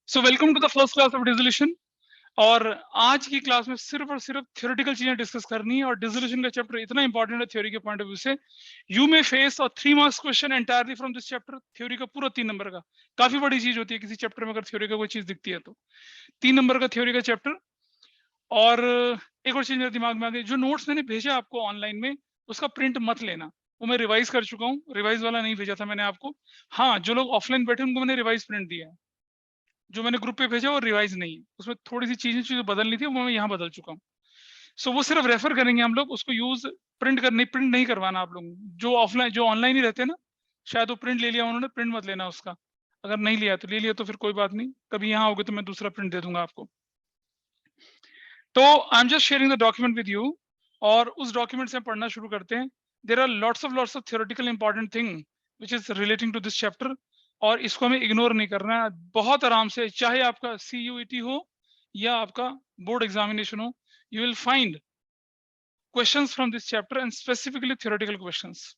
So welcome to the first class of dissolution. और आज की क्लास में सिर्फ और सिर्फ थ्योरेटिकल चीजें डिस्कस करनी है। और डिसोल्यूशन का चैप्टर इतना इंपॉर्टेंट है थ्योरी के पॉइंट ऑफ व्यू से। यू मे फेस और 3 marks question entirely from this chapter. Theory का पूरा 3 नंबर का काफी बड़ी चीज होती है किसी चैप्टर में, अगर थ्योरी का कोई चीज दिखती है तो 3 नंबर का थ्योरी का चैप्टर। और एक और चीज मेरे दिमाग में आ गई, जो नोट्स मैंने भेजा आपको ऑनलाइन में उसका प्रिंट मत लेना, वो मैं रिवाइज कर चुका हूँ। रिवाइज वाला नहीं भेजा था मैंने आपको। हाँ, जो लोग ऑफलाइन बैठे उनको मैंने रिवाइज प्रिंट दिया है। जो मैंने ग्रुप पे भेजा वो रिवाइज नहीं है, उसमें थोड़ी सी चीजें बदलनी थी, वो मैं यहाँ बदल चुका हूँ। सो वो सिर्फ रेफर करेंगे हम लोग, उसको यूज प्रिंट नहीं करवाना आप लोग। जो ऑफलाइन जो ऑनलाइन ही रहते हैं ना, शायद वो प्रिंट ले लिया उन्होंने, प्रिंट मत लेना उसका। अगर नहीं लिया तो ले लिया तो फिर कोई बात नहीं, कभी यहाँ होगे तो मैं दूसरा प्रिंट दे दूंगा आपको। तो I am just sharing the document with you, और उस डॉक्यूमेंट से हम पढ़ना शुरू करते हैं। There are lots of theoretical important thing which is relating to this chapter, और इसको हमें इग्नोर नहीं करना है। बहुत आराम से, चाहे आपका CUET हो या आपका बोर्ड एग्जामिनेशन हो, you will find questions from this chapter and specifically theoretical questions.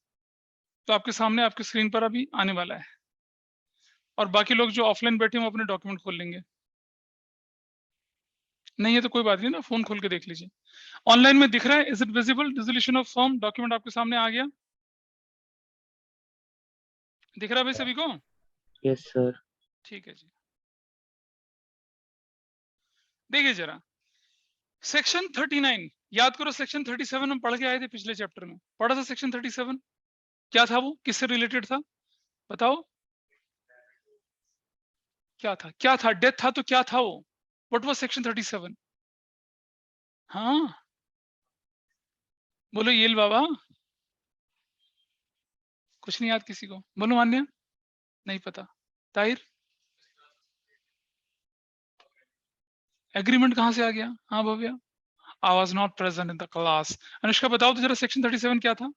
तो आपके सामने आपकी स्क्रीन पर अभी आने वाला है, और बाकी लोग जो ऑफलाइन बैठे हैं वो अपने डॉक्यूमेंट खोल लेंगे। नहीं है तो कोई बात नहीं ना, फोन खोल के देख लीजिए। ऑनलाइन में दिख रहा है, is it visible? Dissolution of form document आपके सामने आ गया, दिख रहा है भाई सभी को? Yes sir. ठीक है जी। देखिए जरा, सेक्शन 39 याद करो। सेक्शन 37 हम पढ़ के आए थे पिछले चैप्टर में, पढ़ा था सेक्शन 37। क्या था वो, किससे रिलेटेड था बताओ? क्या था? डेथ था तो क्या था वो? What was section 37? हाँ बोलो येल बाबा। कुछ नहीं याद किसी को? बोलो मान्या। नहीं पता। ताहिर, एग्रीमेंट कहाँ से आ गया? हाँ Bhavya, I was not present in the class. Anushka बताओ तो जरा, सेक्शन 37 क्या था?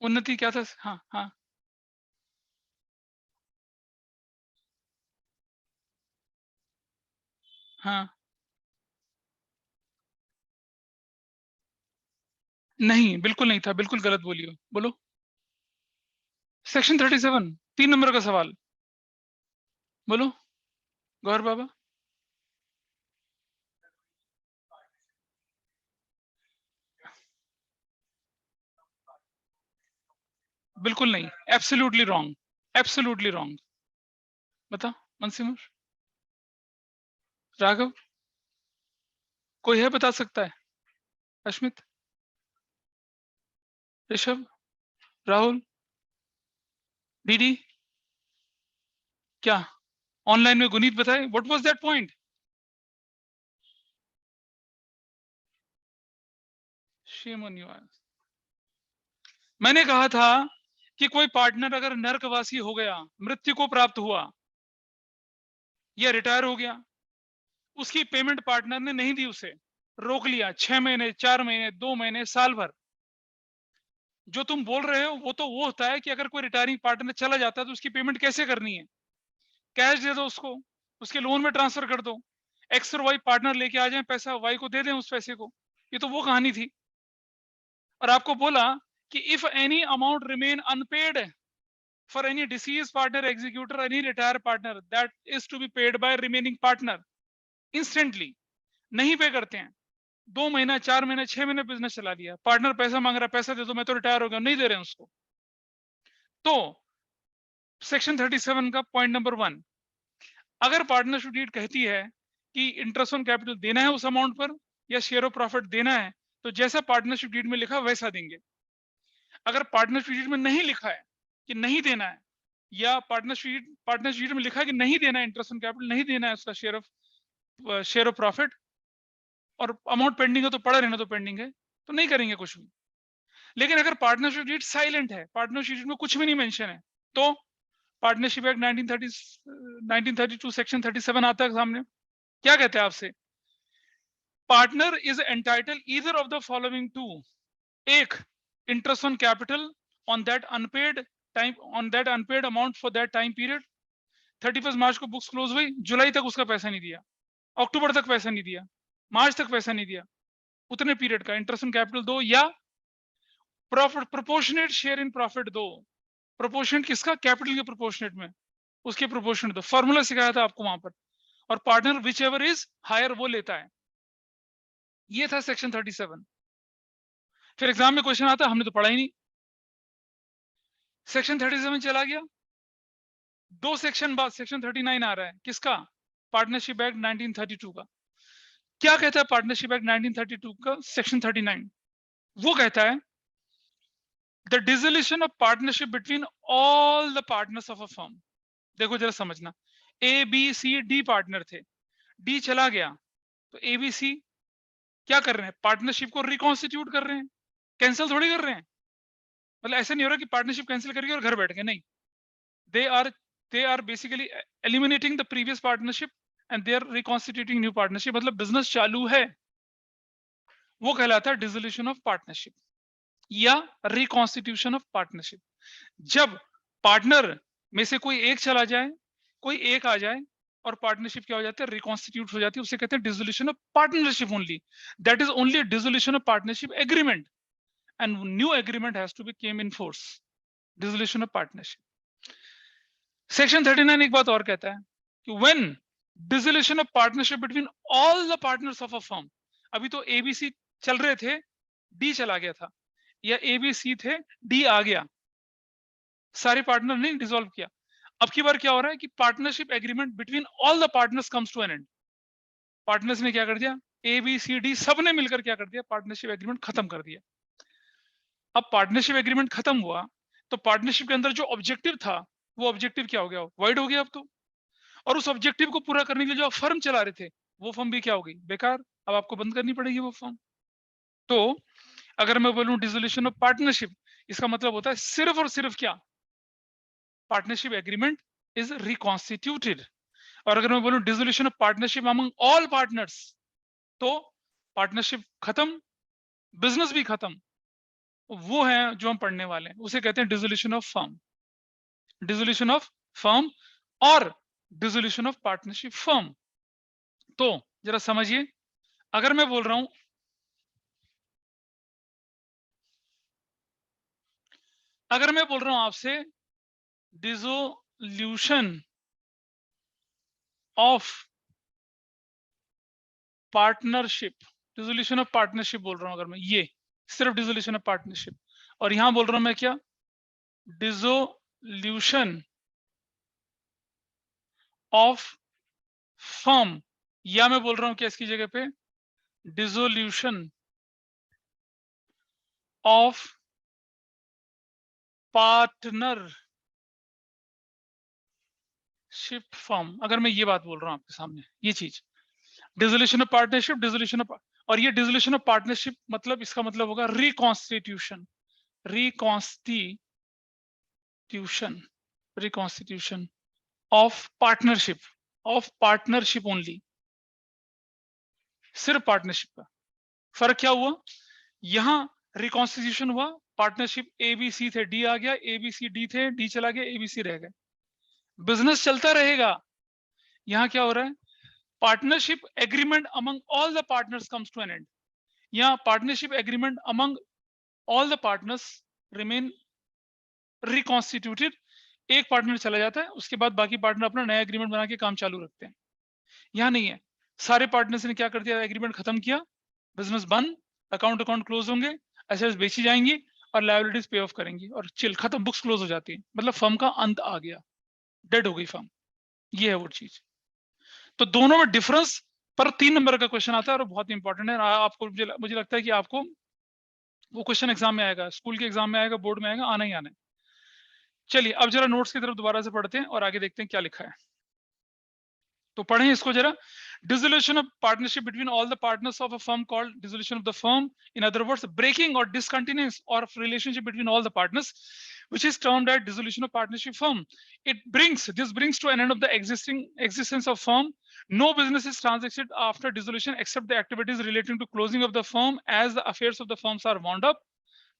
उन्नति क्या था? हाँ हाँ। हाँ नहीं, बिल्कुल नहीं था, बिल्कुल गलत बोली हो। बोलो सेक्शन 37 3 नंबर का सवाल। बोलो गौर बाबा। बिल्कुल नहीं, एब्सोल्युटली रॉन्ग, एब्सोल्युटली रॉन्ग। बता मनसिमर, राघव, कोई है बता सकता है? अश्मित, ऋषभ, राहुल, डीडी, क्या ऑनलाइन में गुनीत बताए? What was that point? Shame on you. मैंने कहा था कि कोई पार्टनर अगर नरकवासी हो गया, मृत्यु को प्राप्त हुआ या रिटायर हो गया, उसकी पेमेंट पार्टनर ने नहीं दी, उसे रोक लिया 6 महीने, 4 महीने, 2 महीने, साल भर। जो तुम बोल रहे हो वो तो वो होता है कि अगर कोई रिटायरिंग पार्टनर चला जाता है तो उसकी पेमेंट कैसे करनी है? कैश दे दो उसको, उसके लोन में ट्रांसफर कर दो, एक्स और वाई पार्टनर लेके आ जाए, पैसा वाई को दे दें उस पैसे को। ये तो वो कहानी थी। और आपको बोला कि if any amount remain unpaid for any deceased partner, executor, any retire partner, that is to be paid by remaining partner instantly. नहीं पे करते हैं, 2 महीना, 4 महीना, 6 महीने बिजनेस चला लिया, पार्टनर पैसा मांग रहा है, पैसा दे दो, मैं तो रिटायर हो गया, नहीं दे रहे हैं उसको। तो सेक्शन 37 का पॉइंट नंबर 1, अगर पार्टनरशिप डीड कहती है कि इंटरेस्ट ऑन कैपिटल देना है उस अमाउंट पर, या शेयर ऑफ प्रॉफिट देना है, तो जैसा पार्टनरशिप डीड में लिखा वैसा देंगे। अगर पार्टनरशिप डीड में नहीं लिखा है कि नहीं देना है, या पार्टनरशिप डीड में लिखा है कि नहीं देना है, इंटरेस्ट ऑन कैपिटल नहीं देना है, उसका शेयर ऑफ प्रॉफिट, और अमाउंट पेंडिंग है तो पड़ा रहना, तो पेंडिंग है तो नहीं करेंगे कुछ भी। लेकिन अगर पार्टनरशिप डीड साइलेंट है, पार्टनरशिप डीड में कुछ भी नहीं मेंशन है, तो पार्टनरशिप एक्ट 1932 सेक्शन 37 आता है सामने। क्या कहते हैं आपसे? Partner is entitle either of the following to: एक, interest on capital on that unpaid amount for that time period. 31 मार्च को बुक्स क्लोज हुई, जुलाई तक उसका पैसा नहीं दिया, अक्टूबर तक पैसा नहीं दिया, मार्च तक पैसा नहीं दिया, उतने पीरियड का इंटरेस्ट ऑन कैपिटल दो, या profit proportionate share in profit दो। प्रोपोर्शनेट किसका? कैपिटल के प्रोपोर्शनेट में, उसके प्रोपोर्शनेट। तो फॉर्मूला सिखाया था आपको वहां पर, और partner whichever is higher वो लेता है। ये था सेक्शन 37। फिर एग्जाम में क्वेश्चन आता, हमने तो पढ़ा ही नहीं। सेक्शन 37 चला गया, 2 सेक्शन बाद सेक्शन 39 आ रहा है, किसका? पार्टनरशिप एक्ट 1932 का। क्या कहता है पार्टनरशिप एक्ट 1932 का सेक्शन 39? वो कहता है the dissolution of partnership between all the partners of a firm. देखो जरा समझना, A B C D partner थे, डी चला गया, तो ए बी सी क्या कर रहे हैं? पार्टनरशिप को रिकॉन्स्टिट्यूट कर रहे हैं, कैंसिल थोड़ी कर रहे हैं। मतलब ऐसा नहीं हो रहा कि पार्टनरशिप कैंसिल करके और घर बैठ गए, नहीं। They are basically eliminating the previous partnership and they are reconstituting new partnership, मतलब बिजनेस चालू है। वो कहलाता है डिसोल्यूशन ऑफ पार्टनरशिप या रिकॉन्स्टिट्यूशन ऑफ पार्टनरशिप। जब पार्टनर में से कोई एक चला जाए, कोई एक आ जाए, और पार्टनरशिप क्या हो जाती है? रिकॉन्स्टिट्यूट हो जाती है, उसे कहते हैं dissolution of partnership only. That is only dissolution of partnership agreement, and new agreement has to be came in force. Dissolution of partnership. Section 39 एक बात और कहता है कि when dissolution of partnership between all the partners of a firm, अभी तो ABC चल रहे थे, D चला गया था, या ABC थे, D आ गया, सारे पार्टनर ने डिसॉल्व किया। अब की बार क्या हो रहा है कि partnership agreement between all the partners comes to an end. Partners ने क्या कर दिया? ABCD सबने मिलकर क्या कर दिया? पार्टनरशिप एग्रीमेंट खत्म कर दिया। अब पार्टनरशिप एग्रीमेंट खत्म हुआ, तो पार्टनरशिप के अंदर जो ऑब्जेक्टिव था, वो ऑब्जेक्टिव क्या हो गया? वाइड हो गया अब तो। और उस ऑब्जेक्टिव को पूरा करने के लिए जो फर्म चला रहे थे, वो फर्म भी क्या हो गई? बेकार। अब आपको बंद करनी पड़ेगी वो फर्म। तो अगर मैं बोलूं डिसोल्यूशन ऑफ पार्टनरशिप, इसका मतलब होता है सिर्फ और सिर्फ क्या? Partnership agreement is reconstituted. और अगर मैं बोलूं dissolution of partnership among all partners, तो पार्टनरशिप खत्म, बिजनेस भी खत्म। वो है जो हम पढ़ने वाले हैं, उसे कहते हैं dissolution of firm. Dissolution of firm और डिसोल्यूशन ऑफ पार्टनरशिप फर्म। तो जरा समझिए, अगर मैं बोल रहा हूं, आपसे dissolution of partnership, dissolution of partnership बोल रहा हूं, अगर मैं ये सिर्फ डिसोल्यूशन ऑफ पार्टनरशिप, और यहां बोल रहा हूं मैं क्या? डिसोल्यूशन ऑफ फर्म, या मैं बोल रहा हूं क्या इसकी जगह पे? Dissolution of partnership firm. अगर मैं ये बात बोल रहा हूं आपके सामने, ये चीज dissolution of partnership, dissolution of, और ये डिसोल्यूशन ऑफ पार्टनरशिप मतलब इसका मतलब होगा reconstitution, reconstitution, reconstitution of partnership only, सिर्फ पार्टनरशिप का। फर्क क्या हुआ? यहां रिकॉन्स्टिट्यूशन हुआ, पार्टनरशिप ABC थे, D आ गया, ABCD थे, D चला गया, ABC रह गए, बिजनेस चलता रहेगा। यहां क्या हो रहा है? Partnership agreement among all the partners comes to an end. यहां partnership agreement among all the partners remain reconstituted. एक पार्टनर चला जाता है, उसके बाद बाकी पार्टनर अपना नया एग्रीमेंट बना के काम चालू रखते हैं। यहां नहीं है, सारे पार्टनर्स ने क्या कर दिया? एग्रीमेंट खत्म किया, बिजनेस बंद, अकाउंट क्लोज होंगे, एसेट्स बेची जाएंगी और लायबिलिटीज पे ऑफ करेंगी, और चिल खत्म, बुक्स क्लोज हो जाती है। मतलब फर्म का अंत आ गया, डेड हो गई फर्म। ये है वो चीज। तो दोनों में डिफरेंस पर 3 नंबर का क्वेश्चन आता है, और बहुत इंपॉर्टेंट है। आपको मुझे लगता है कि आपको वो क्वेश्चन एग्जाम में आएगा, स्कूल के एग्जाम में आएगा, बोर्ड में आएगा, आना ही आना है। चलिए अब जरा नोट्स की तरफ दोबारा से पढ़ते हैं और आगे देखते हैं क्या लिखा है। तो पढ़ें इसको जरा। Dissolution of partnership between all the partners of a firm called dissolution of the firm. In other words, breaking or discontinuance of relationship between all the partners, which is termed as dissolution of partnership firm. This brings to an end of the existence of firm. No business is transacted after dissolution except the activities relating to closing of the firm, as the affairs of the firms are wound up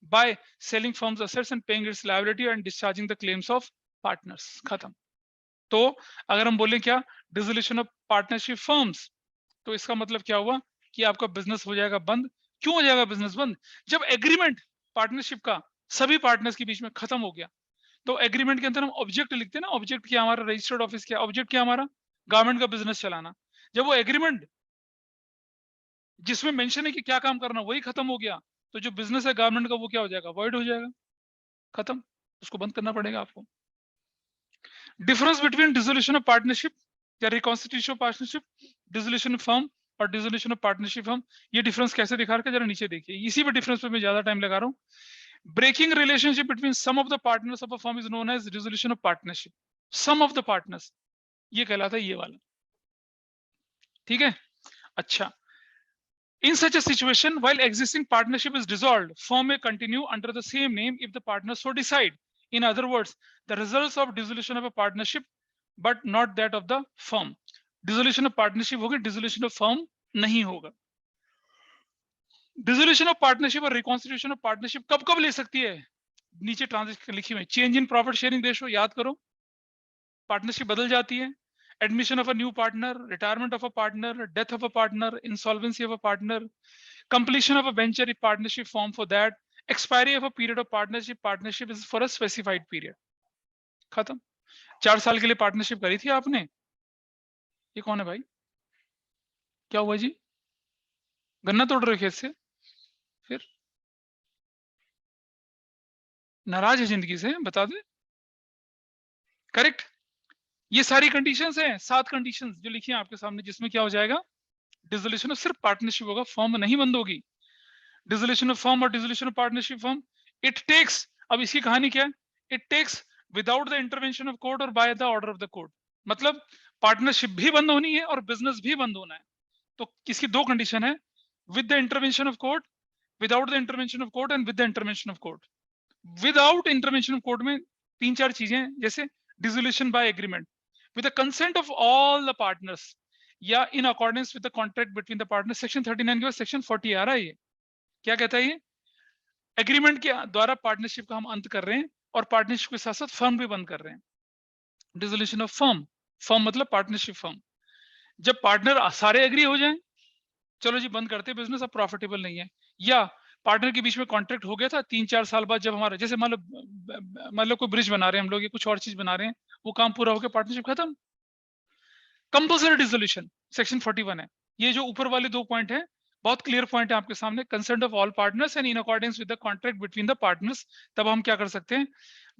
by selling firm's assets and paying its liability and discharging the claims of partners. खत्म। तो अगर हम बोलें क्या? Dissolution of partnership firms, तो इसका मतलब क्या हुआ कि आपका बिजनेस हो जाएगा बंद। क्यों हो जाएगा बिजनेस बंद? जब एग्रीमेंट पार्टनरशिप का सभी पार्टनर्स के बीच में खत्म हो गया, तो एग्रीमेंट के अंदर हम ऑब्जेक्ट लिखते हैं ना, ऑब्जेक्ट क्या हमारा, रजिस्टर्ड ऑफिस क्या, ऑब्जेक्ट क्या हमारा, गवर्नमेंट का बिजनेस चलाना। जब वो एग्रीमेंट जिसमें मेंशन है कि क्या काम करना वही खत्म हो गया, तो जो बिजनेस है गवर्नमेंट का वो क्या हो जाएगा, वॉइड हो जाएगा, खत्म, उसको बंद करना पड़ेगा आपको। Difference between dissolution of partnership या reconstitution of partnership, dissolution of firm और डिसोल्यूशन ऑफ पार्टनरशिप फर्म, ये डिफरेंस कैसे दिखा रखा है जरा नीचे देखिए, इसी पे डिफरेंस पे मैं ज्यादा टाइम लगा रहा हूँ। Breaking relationship between some of the partners of a firm is known as dissolution of partnership. Some of the partners ये कहलाता है ये वाला, ठीक है। अच्छा, in such a situation, while existing partnership is dissolved, firm may continue under the same name if the partners so decide. In other words, the results of dissolution of a partnership but not that of the firm. Dissolution of partnership होगी, dissolution of firm नहीं होगा। Dissolution of partnership और reconstitution of partnership कब कब ले सकती है, नीचे ट्रांजेक्शन लिखी हुई, change in profit sharing ratio, याद करो, पार्टनरशिप बदल जाती है, admission of a new partner, retirement of a partner, death of a partner, insolvency of a partner, completion of a venture if partnership form for that, expiry of a period of partnership, partnership is for a specified period, खत्म। 4 साल के लिए partnership करी थी आपने, ये कौन है भाई, क्या हुआ जी, गन्ना तोड़ रहे खेत से, फिर नाराज है जिंदगी से, बता दे, करेक्ट। ये सारी कंडीशंस हैं, 7 कंडीशंस जो लिखी हैं आपके सामने, जिसमें क्या हो जाएगा, डिसोल्यूशन ऑफ सिर्फ पार्टनरशिप होगा, फॉर्म नहीं बंद होगी। डिसोल्यूशन ऑफ फर्म और dissolution of partnership firm, it takes, अब इसकी कहानी क्या है, it takes without the intervention of court और by the order of the court, मतलब पार्टनरशिप भी बंद होनी है और बिजनेस भी बंद होना है। तो इसकी 2 कंडीशन है, with the intervention of court, without the intervention of court and with the intervention of court. Without intervention of court में 3-4 चीजें, जैसे dissolution by agreement with the consent of all the partners या in accordance with the contract between the partners, section 39 के बाद section 40 आ रहा है। ये क्या कहता है, ये एग्रीमेंट के द्वारा पार्टनरशिप का हम अंत कर रहे हैं और पार्टनरशिप के साथ साथ फर्म भी बंद कर रहे हैं। डिसोल्यूशन ऑफ फर्म, फर्म मतलब पार्टनरशिप फर्म, जब पार्टनर सारे एग्री हो जाएं, चलो जी बंद करते बिजनेस, अब प्रॉफिटेबल नहीं है, या पार्टनर के बीच में कॉन्ट्रैक्ट हो गया था, 3-4 साल बाद जब हमारा, जैसे मान लो कोई ब्रिज बना रहे हैं हम लोग या कुछ और चीज बना रहे हैं, वो काम पूरा हो गया, पार्टनरशिप खत्म, कंपल्सरी डिसोल्यूशन सेक्शन 41 है। ये जो ऊपर वाले 2 पॉइंट है बहुत क्लियर पॉइंट है आपके सामने, consent of all partners and in accordance with the contract between the partners, तब हम क्या कर सकते हैं,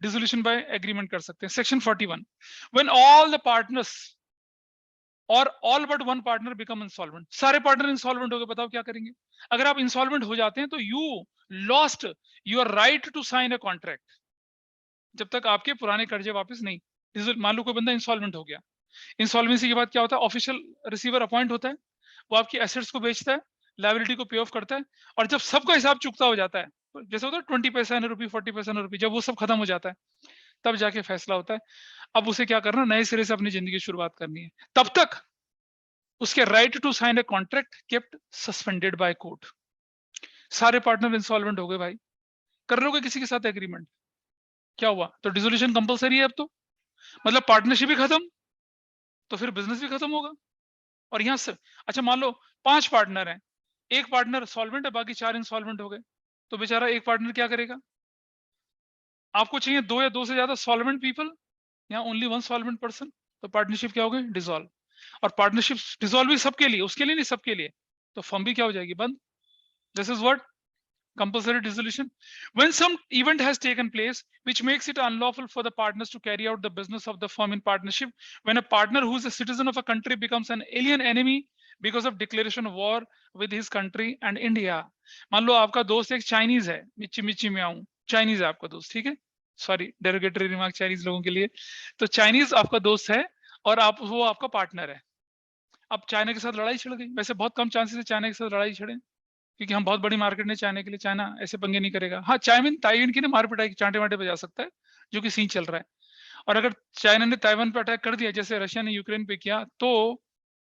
डिसोल्यूशन बाय एग्रीमेंट कर सकते हैं। Section 41, when all the partners or all but one partner become insolvent, सारे पार्टनर इंसॉल्वेंट हो गए, बताओ क्या करेंगे। अगर आप इंसॉल्वेंट हो जाते हैं तो you lost your right to sign a contract, जब तक आपके पुराने कर्जे वापस नहीं, मान लो कोई बंदा इंसॉल्वेंट हो गया, इंसॉल्वेंसी के बाद क्या होता है, ऑफिशियल रिसीवर अपॉइंट होता है, वो आपकी एसेट्स को बेचता है, लायबिलिटी को पे ऑफ करता है, और जब सबका हिसाब चुकता हो जाता है, जैसे होता है 20 पैसा न रुपी, 40 पैसा न रुपी, जब वो सब खत्म हो जाता है तब जाके फैसला होता है, अब उसे क्या करना, नए सिरे से अपनी जिंदगी की शुरुआत करनी है। तब तक उसके right to sign a contract kept suspended by court. सारे पार्टनर इंसॉल्वेंट हो गए भाई, कर लोगे किसी के साथ एग्रीमेंट, क्या हुआ, तो डिसोल्यूशन कंपलसरी है अब तो, मतलब पार्टनरशिप भी खत्म, तो फिर बिजनेस भी खत्म होगा। और यहाँ से अच्छा मान लो 5 पार्टनर हैं, एक पार्टनर सॉल्वेंट है, बाकी 4 इंसॉल्वेंट हो गए, तो बेचारा एक पार्टनर क्या करेगा, आपको चाहिए 2 या 2 से ज्यादा सॉल्वेंट पीपल, या ओनली 1 सॉल्वेंट पर्सन, तो पार्टनरशिप क्या हो गई, डिसॉल्व। और पार्टनरशिप डिसॉल्व भी सबके लिए, उसके लिए नहीं सबके लिए, तो फर्म भी क्या हो जाएगी, बंद। This is what compulsory dissolution. When some event has taken place which makes it unlawful for the partners to carry out the business of the firm in partnership, when a partner who is a citizen of a country becomes an alien enemy because of declaration of war with his country and India. मान लो आपका दोस्त एक Chinese है, मिची मिची में आऊं, Chinese है आपका दोस्त, ठीक है, सॉरी डेरोगेटरी रिमार्क चाइनीज लोगों के लिए, तो चाइनीज आपका दोस्त है और आप वो आपका पार्टनर है। अब चाइना के साथ लड़ाई छिड़ गई, वैसे बहुत कम चांसेस है चाइना के साथ लड़ाई छिड़े, क्योंकि हम बहुत बड़ी मार्केट ने चाइना के लिए, चाइना ऐसे पंगे नहीं करेगा। हाँ, ताइवान की ना मार पिटाई चांटे वांटे बजा सकता है, जो कि सीन चल रहा है। और अगर चाइना ने ताइवान पर अटैक कर दिया जैसे रशिया ने यूक्रेन पे किया, तो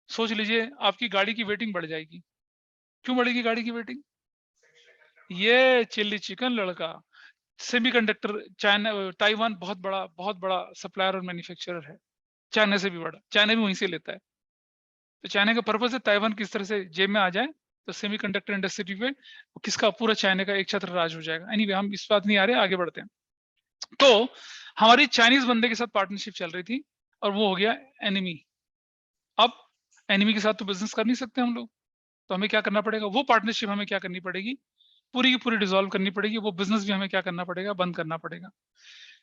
सोच लीजिए आपकी गाड़ी की वेटिंग बढ़ जाएगी। क्यों बढ़ेगी गाड़ी की वेटिंग, ये चिल्ली चिकन लड़का सेमीकंडक्टर, चाइना ताइवान बहुत बड़ा सप्लायर और मैन्युफैक्चरर है, चाइना से भी बड़ा, चाइना भी वहीं से लेता है। तो चाइना का पर्पज है ताइवान किस तरह से जेब में आ जाए, तो सेमीकंडक्टर इंडस्ट्री पे किसका, पूरा चाइना का एक छत्र राज हो जाएगा। एनीवे हम इस बात नहीं आ रहे, आगे बढ़ते हैं। तो हमारी चाइनीज बंदे के साथ पार्टनरशिप चल रही थी और वो हो गया एनिमी। अब एनिमी के साथ तो बिजनेस कर नहीं सकते हम लोग, तो हमें क्या करना पड़ेगा, वो पार्टनरशिप हमें क्या करनी पड़ेगी, पूरी की पूरी डिसॉल्व करनी पड़ेगी, वो बिजनेस भी हमें क्या करना पड़ेगा, बंद करना पड़ेगा।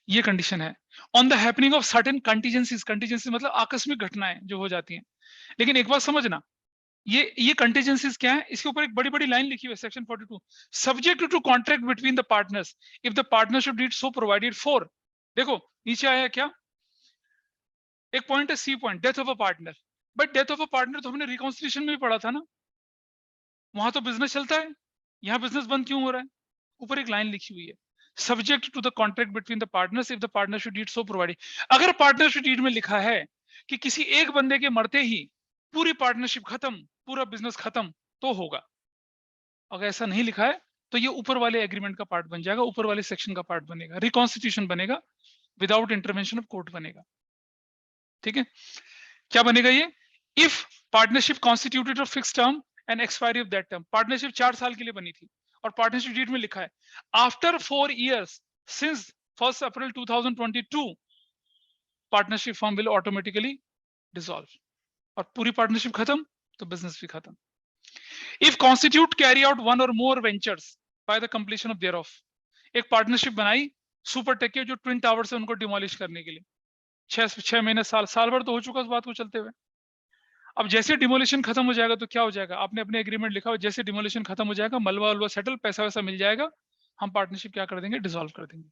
ये कंडीशन है। On the happening of certain contingencies, contingency मतलब आकस्मिक घटनाएं जो हो जाती हैं। लेकिन एक बात समझना, ये कंटीजेंसीज क्या है, इसके ऊपर एक बड़ी बड़ी लाइन लिखी हुई है section 42, subject to contract between the partners if the partnership deed so provided for. देखो नीचे आया क्या, एक पॉइंट है C point, death of a partner. But death of a partner तो हमने रिकॉन्सिलिएशन में भी पढ़ा था ना, वहां तो बिजनेस चलता है, यहाँ बिजनेस बंद क्यों हो रहा है। ऊपर एक लाइन लिखी हुई है, subject to the contract between the partners if the partnership deed so provided. अगर पार्टनरशिप डीड में लिखा है कि किसी एक बंदे के मरते ही पूरी पार्टनरशिप खत्म, पूरा बिजनेस खत्म, तो होगा। अगर ऐसा नहीं लिखा है तो ये ऊपर वाले एग्रीमेंट का पार्ट बन जाएगा, ऊपर वाले सेक्शन का पार्ट बनेगा, रिकॉन्स्टिट्यूशन बनेगा, विदाउट इंटरवेंशन ऑफ कोर्ट बनेगा। ठीक है, क्या बनेगा ये, if partnership constituted of fix term and expiry of that term. Partnership 4 साल के लिए बनी थी और पार्टनरशिप डीड में लिखा है after 4 years since 1 April 2022 partnership firm will automatically dissolve, और पूरी पार्टनरशिप खत्म तो बिजनेस भी खत्म। If constitute carry out one or more ventures by the completion of thereof, एक पार्टनरशिप बनाई सुपरटेक के जो ट्विन टावर्स है उनको डिमोलिश करने के लिए, 6 महीने साल भर तो हो चुका उस बात को चलते हुए। अब जैसे डिमोलिशन खत्म हो जाएगा तो क्या हो जाएगा, आपने अपने एग्रीमेंट लिखा हो, जैसे डिमोलिशन खत्म हो जाएगा, मलबा वलबा सेटल, पैसा वैसा मिल जाएगा, हम पार्टनरशिप क्या कर देंगे, डिसॉल्व कर देंगे।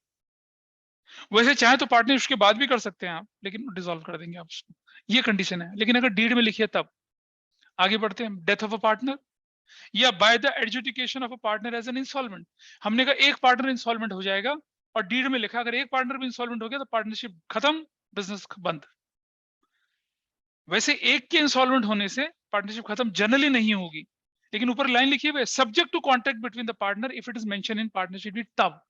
वैसे चाहे तो पार्टनरशिप उसके बाद भी कर सकते हैं आप, लेकिन डिसॉल्व कर देंगे आप उसको, ये कंडीशन है। लेकिन अगर डीड में लिखिए तब आगे बढ़ते हैं, डेथ ऑफ अ पार्टनर या by the adjudication of a partner as an installment. हमने कहा एक पार्टनर इंस्टॉलमेंट हो जाएगा और डीड में लिखा अगर एक पार्टनर भी इंस्टॉलमेंट हो गया तो पार्टनरशिप खत्म, बिजनेस बंद। वैसे एक के इंस्टॉलमेंट होने से पार्टनरशिप खत्म जनरली नहीं होगी, लेकिन ऊपर लाइन लिखी हुई है subject to contract between the partner if it is mention in partnership deed तब।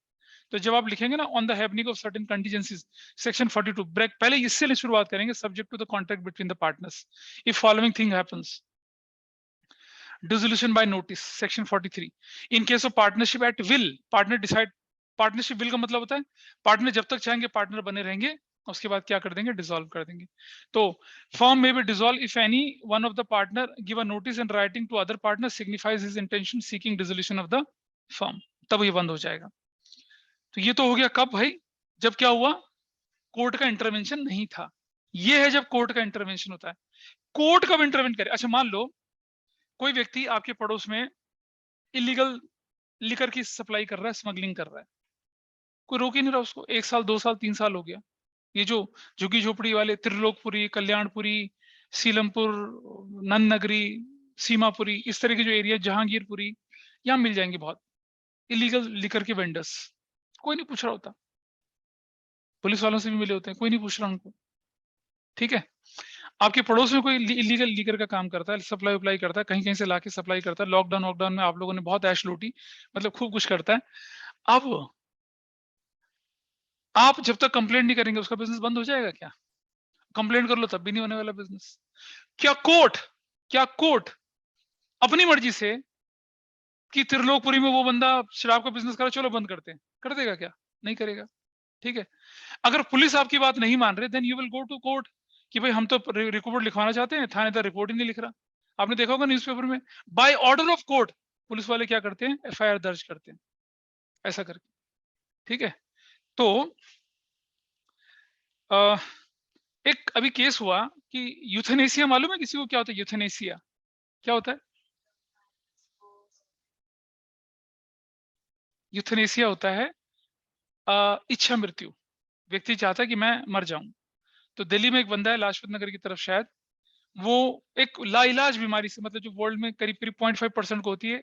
तो जब आप लिखेंगे ना on the happening of certain contingencies section 42 break, पहले इससे शुरुआत करेंगे, subject to the contract between the partners if following thing happens, dissolution by notice section 43 in case of partnership at will partner decide, partnership will का मतलब होता है partner जब तक चाहेंगे पार्टनर बने रहेंगे, उसके बाद क्या कर देंगे, डिसॉल्व कर देंगे। तो फर्म में be dissolve if any one of the partner give a notice in writing to other partner signifies his intention seeking dissolution of the firm, तब ये बंद हो जाएगा। तो ये तो हो गया कब भाई, जब क्या हुआ, कोर्ट का इंटरवेंशन नहीं था। ये है जब कोर्ट का इंटरवेंशन होता है। कोर्ट कब इंटरवेंट करे, अच्छा मान लो कोई व्यक्ति आपके पड़ोस में इलीगल लिकर की सप्लाई कर रहा है, स्मगलिंग कर रहा है, कोई रोक ही नहीं रहा उसको, 1 साल 2 साल 3 साल हो गया। ये जो झुग्गी झोपड़ी वाले त्रिलोकपुरी, कल्याणपुरी, सीलमपुर, नंद नगरी, सीमापुरी, इस तरह के जो एरिया, जहांगीरपुरी, यहाँ मिल जाएंगे बहुत इलीगल लिकर के वेंडर्स, कोई नहीं पूछ रहा होता, पुलिस वालों से भी मिले होते हैं, कोई नहीं पूछ रहा उनको। ठीक है, आपके पड़ोस में कोई इलीगल लीकर का काम करता है, सप्लाई उप्लाई करता है, कहीं कहीं से लाके सप्लाई करता है, लॉकडाउन वॉकडाउन में आप लोगों ने बहुत ऐश लूटी, मतलब खूब कुछ करता है। अब आप जब तक कंप्लेंट नहीं करेंगे उसका बिजनेस बंद हो जाएगा क्या, कंप्लेंट कर लो तब भी नहीं होने वाला बिजनेस। क्या कोर्ट अपनी मर्जी से कि त्रिलोकपुरी में वो बंदा शराब का बिजनेस करा, चलो बंद करते हैं, कर देगा क्या, नहीं करेगा। ठीक है, अगर पुलिस आपकी बात नहीं मान रहे then you will go to court कि भाई हम तो रिपोर्ट लिखवाना चाहते हैं, थानेदार रिपोर्ट ही नहीं लिख रहा। आपने देखा होगा न्यूज़पेपर में, by order of court police वाले क्या करते हैं, एफआईआर दर्ज करते हैं, ऐसा करके। ठीक है, तो एक अभी केस हुआ कि यूथेनेसिया, मालूम है किसी को क्या होता है यूथेनेसिया, क्या होता है? यूथेनेसिया होता है इच्छा मृत्यु, व्यक्ति चाहता है कि मैं मर जाऊं। तो दिल्ली में एक बंदा है लाजपत नगर की तरफ शायद, वो एक लाइलाज बीमारी से, मतलब जो वर्ल्ड में करीब करीब 0.5% को होती है,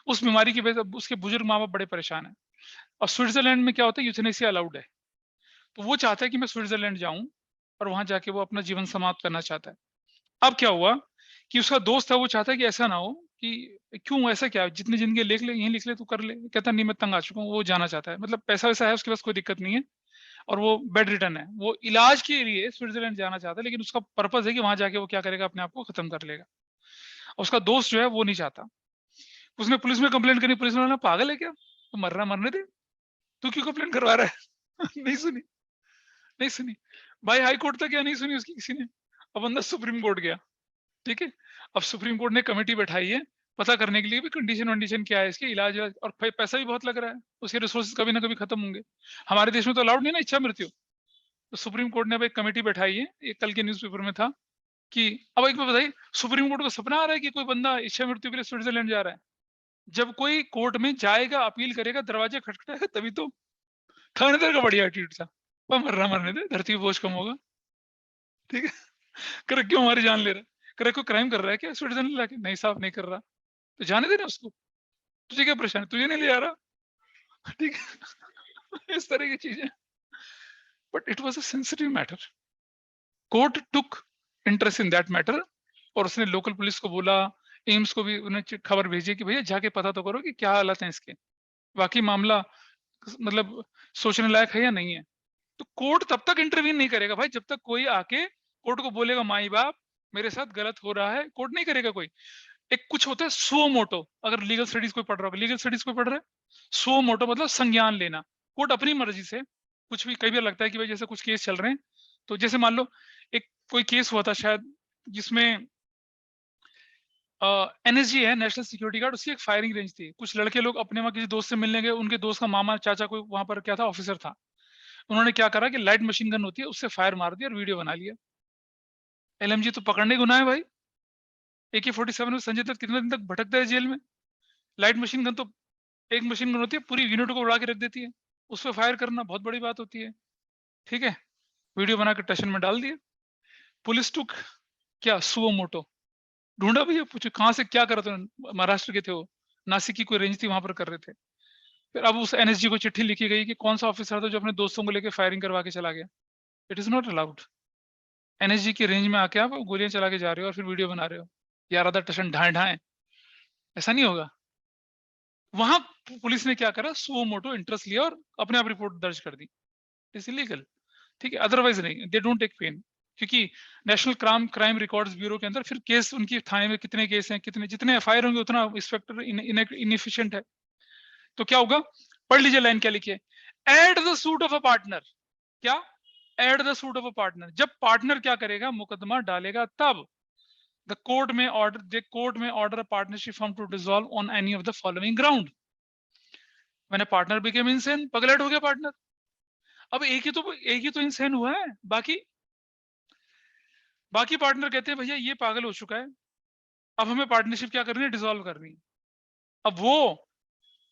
उस बीमारी की वजह से उसके बुजुर्ग माँ बाप बड़े परेशान है। और स्विट्जरलैंड में क्या होता है, यूथेनेसिया अलाउड है। तो वो चाहता है कि मैं स्विट्जरलैंड जाऊं और वहां जाके वो अपना जीवन समाप्त करना चाहता है। अब क्या हुआ कि उसका दोस्त है, वो चाहता है कि ऐसा ना हो, कि क्यों ऐसा क्या, जितनी जिंदगी लिख ले, यहीं लिख ले, तू कर ले। कहता नहीं मैं तंग आ चुका हूँ, वो जाना चाहता है, मतलब पैसा वैसा है उसके पास, कोई दिक्कत नहीं है, और वो बेड रिटर्न है, वो इलाज के लिए स्विट्जरलैंड जाना चाहता है, लेकिन उसका पर्पज है कि वहां जाके वो क्या करेगा, अपने आप को खत्म कर लेगा। उसका दोस्त जो है वो नहीं चाहता। उसने पुलिस में कंप्लेंट करी, पुलिस वाला पागल है क्या, तो मरना मरने दे, तू क्यों कंप्लेंट करवा रहा है नहीं सुनी। नहीं सुनी भाई, हाई कोर्ट तक क्या नहीं सुनी उसकी किसी ने। अब बंदा सुप्रीम कोर्ट गया, ठीक है। अब सुप्रीम कोर्ट ने कमेटी बैठाई है पता करने के लिए भी कंडीशन वंडीशन क्या है इसके, इलाज और पैसा भी बहुत लग रहा है, उसके रिसोर्सेज कभी ना कभी खत्म होंगे। हमारे देश में तो अलाउड नहीं ना इच्छा मृत्यु। तो सुप्रीम कोर्ट ने अब एक कमेटी बैठाई है, एक कल के न्यूज़पेपर में था कि अब एक बात बताइए, सुप्रीम कोर्ट को सपना आ रहा है कि कोई बंदा इच्छा मृत्यु के लिए स्विट्जरलैंड जा रहा है? जब कोई कोर्ट में जाएगा, अपील करेगा, दरवाजे खटखटाएगा तभी तो। थानेदार का बढ़िया एटीट्यूड था, मरना मरने दे, धरती पे बोझ कम होगा, ठीक है। करे क्यों हमारी जान ले रहा है? करे कोई क्राइम कर रहा है क्या स्विट्जरलैंड लाके? नहीं साहब नहीं कर रहा, तो जाने देना उसको, तुझे क्या परेशानी, तुझे नहीं ले आ रहा, ठीक है। इस तरह की चीजें, but it was a sensitive matter. Court took interest in that matter, और उसने लोकल पुलिस को बोला, एम्स को भी उन्हें खबर भेजी कि भैया जाके पता तो करो कि क्या हालत है इसके, वाकई मामला मतलब सोचने लायक है या नहीं है। तो कोर्ट तब तक इंटरवीन नहीं करेगा भाई जब तक कोई आके कोर्ट को बोलेगा माई बाप मेरे साथ गलत हो रहा है, कोर्ट नहीं करेगा कोई। एक कुछ होता है सो मोटो, अगर लीगल स्टडीज कोई पढ़ रहा होगा, लीगल स्टडीज कोई पढ़ रहा है, सो मोटो मतलब संज्ञान लेना। कोर्ट अपनी मर्जी से कुछ भी, कई बार लगता है कि भाई जैसे कुछ केस चल रहे हैं, तो जैसे मान लो एक कोई केस हुआ था शायद जिसमें एनएसजी है, नेशनल सिक्योरिटी गार्ड, उसकी एक फायरिंग रेंज थी। कुछ लड़के लोग अपने वहां किसी दोस्त से मिलने गए, उनके दोस्त का मामा चाचा कोई वहां पर क्या था, ऑफिसर था। उन्होंने क्या करा कि लाइट मशीन गन होती है उससे फायर मार दिया और वीडियो बना लिया। एलएमजी तो पकड़ने गुनाह है भाई। AK-47 में संजय दत्त कितने दिन तक भटकता है जेल में। लाइट मशीन गन तो एक मशीन गन होती है, पूरी यूनिट को उड़ा के रख देती है, उस पर फायर करना बहुत बड़ी बात होती है, ठीक है। वीडियो बना के स्टेशन में डाल दिया। पुलिस टुक क्या सुओ मोटो, ढूंढा भैया, पूछो कहाँ से क्या कर रहे थे, महाराष्ट्र के थे वो, नासिक की कोई रेंज थी वहां पर कर रहे थे। फिर अब उस एनएसजी को चिट्ठी लिखी गई कि कौन सा ऑफिसर था जो अपने दोस्तों को लेकर फायरिंग करवा के चला गया। It is not allowed. NSG की रेंज में आके आप गोलियां चला के जा रहे हो और फिर वीडियो बना रहे हो, यार आधा टशन ढाए ढाए, ऐसा नहीं होगा। वहां पुलिस ने क्या करा, सो मोटो इंटरेस्ट लिया और अपने आप रिपोर्ट दर्ज कर दी। इट्स इलीगल, ठीक है। अदरवाइज नहीं, दे डोंट टेक पेन, क्योंकि नेशनल क्राइम रिकॉर्ड्स ब्यूरो के अंदर फिर केस उनकी थाने में कितने केस हैं, कितने जितने एफआईआर होंगे उतना इंस्पेक्टर इनएफिशिएंट है। तो क्या होगा, पढ़ लीजिए लाइन क्या लिखी है, at the suit of a partner. क्या, at the suit of a partner, जब पार्टनर क्या करेगा, मुकदमा डालेगा तब। the court may order a partnership firm to dissolve on any of the following ground. when a partner became insane, Pagglait हो गया partner. अब एक ही तो इंसेन हुआ है, बाकी बाकी पार्टनर कहते हैं भैया ये पागल हो चुका है, अब हमें पार्टनरशिप क्या करनी है, डिसॉल्व करनी है। अब वो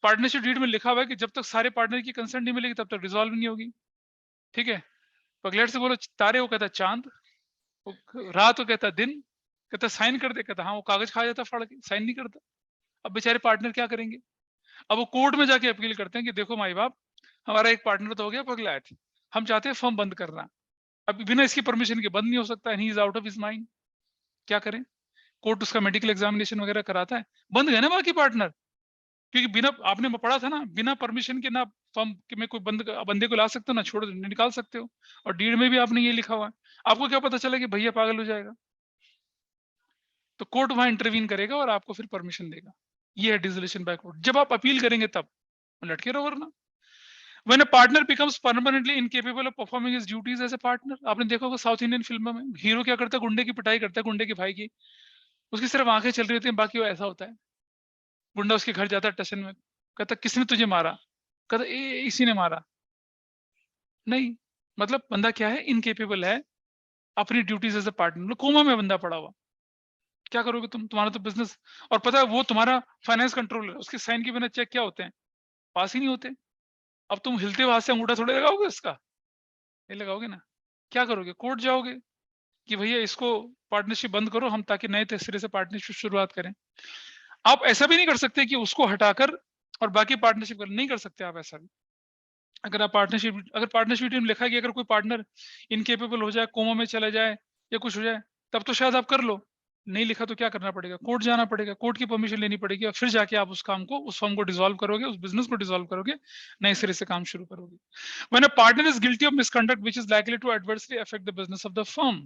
पार्टनरशिप डीड में लिखा हुआ है कि जब तक सारे पार्टनर की कंसेंट नहीं मिलेगी तब तक डिसॉल्व नहीं होगी, ठीक है। पगलेट से बोलो तारे, वो कहता चांद, रात को कहता दिन, कहता साइन कर दे, कहता हाँ, वो कागज खा जाता फाड़ के, साइन नहीं करता। अब बेचारे पार्टनर क्या करेंगे। अब वो कोर्ट में जाके अपील करते हैं कि देखो माई बाप, हमारा एक पार्टनर तो हो गया पगलायत, हम चाहते हैं फर्म बंद करना, अब बिना इसकी परमिशन के बंद नहीं हो सकता, he is out of his mind. क्या करें, कोर्ट उसका मेडिकल एग्जामिनेशन वगैरह कराता है, बंद गए ना बाकी पार्टनर, क्योंकि बिना, आपने पढ़ा था ना, बिना परमिशन के ना फर्म में कोई बंदे को ला सकते हो ना छोड़ निकाल सकते हो, और डीड में भी आपने ये लिखा हुआ है। आपको क्या पता चला कि भैया पागल हो जाएगा, तो कोर्ट वहां इंटरवीन करेगा और आपको फिर परमिशन देगा। ये है डिसोल्यूशन बाय कोर्ट, जब आप अपील करेंगे तब लटके रहो, वरना when a partner becomes permanently incapable of performing his duties as a partner। आपने देखा होगा साउथ इंडियन फिल्मों में हीरो क्या करता है, गुंडे की पिटाई करता है, गुंडे के भाई की, उसकी सिर्फ आंखें चल रही होती हैं, बाकी वो ऐसा होता है। गुंडा उसके घर जाता है स्टेशन में, कहता किसने तुझे मारा, कहता इसी ने मारा। नहीं, मतलब बंदा क्या है, इनकेपेबल है अपनी duties as a partner, coma में बंदा पड़ा हुआ। क्या करोगे तुम, तुम्हारा तो बिजनेस, और पता है वो तुम्हारा फाइनेंस कंट्रोलर, उसके साइन के बिना चेक क्या होते हैं, पास ही नहीं होते। अब तुम हिलते हुए हाथ से अंगूठा थोड़े लगाओगे उसका, नहीं लगाओगे ना। क्या करोगे, कोर्ट जाओगे कि भैया इसको पार्टनरशिप बंद करो, हम ताकि नए सिरे से पार्टनरशिप शुरुआत करें। आप ऐसा भी नहीं कर सकते कि उसको हटाकर और बाकी पार्टनरशिप कर, नहीं कर सकते आप ऐसा भी। अगर आप पार्टनरशिप टीम लिखा है कि अगर कोई पार्टनर इनकेपेबल हो जाए, कोमा में चला जाए या कुछ हो जाए, तब तो शायद आप कर लो। नहीं लिखा तो क्या करना पड़ेगा, कोर्ट जाना पड़ेगा, कोर्ट की परमिशन लेनी पड़ेगी, और फिर जाके आप उस काम को, उस फर्म को डिसॉल्व करोगे, उस बिजनेस को डिसॉल्व करोगे, नए सिरे से काम शुरू करोगे। When a partner is guilty of misconduct which is likely to adversely affect the business of the firm।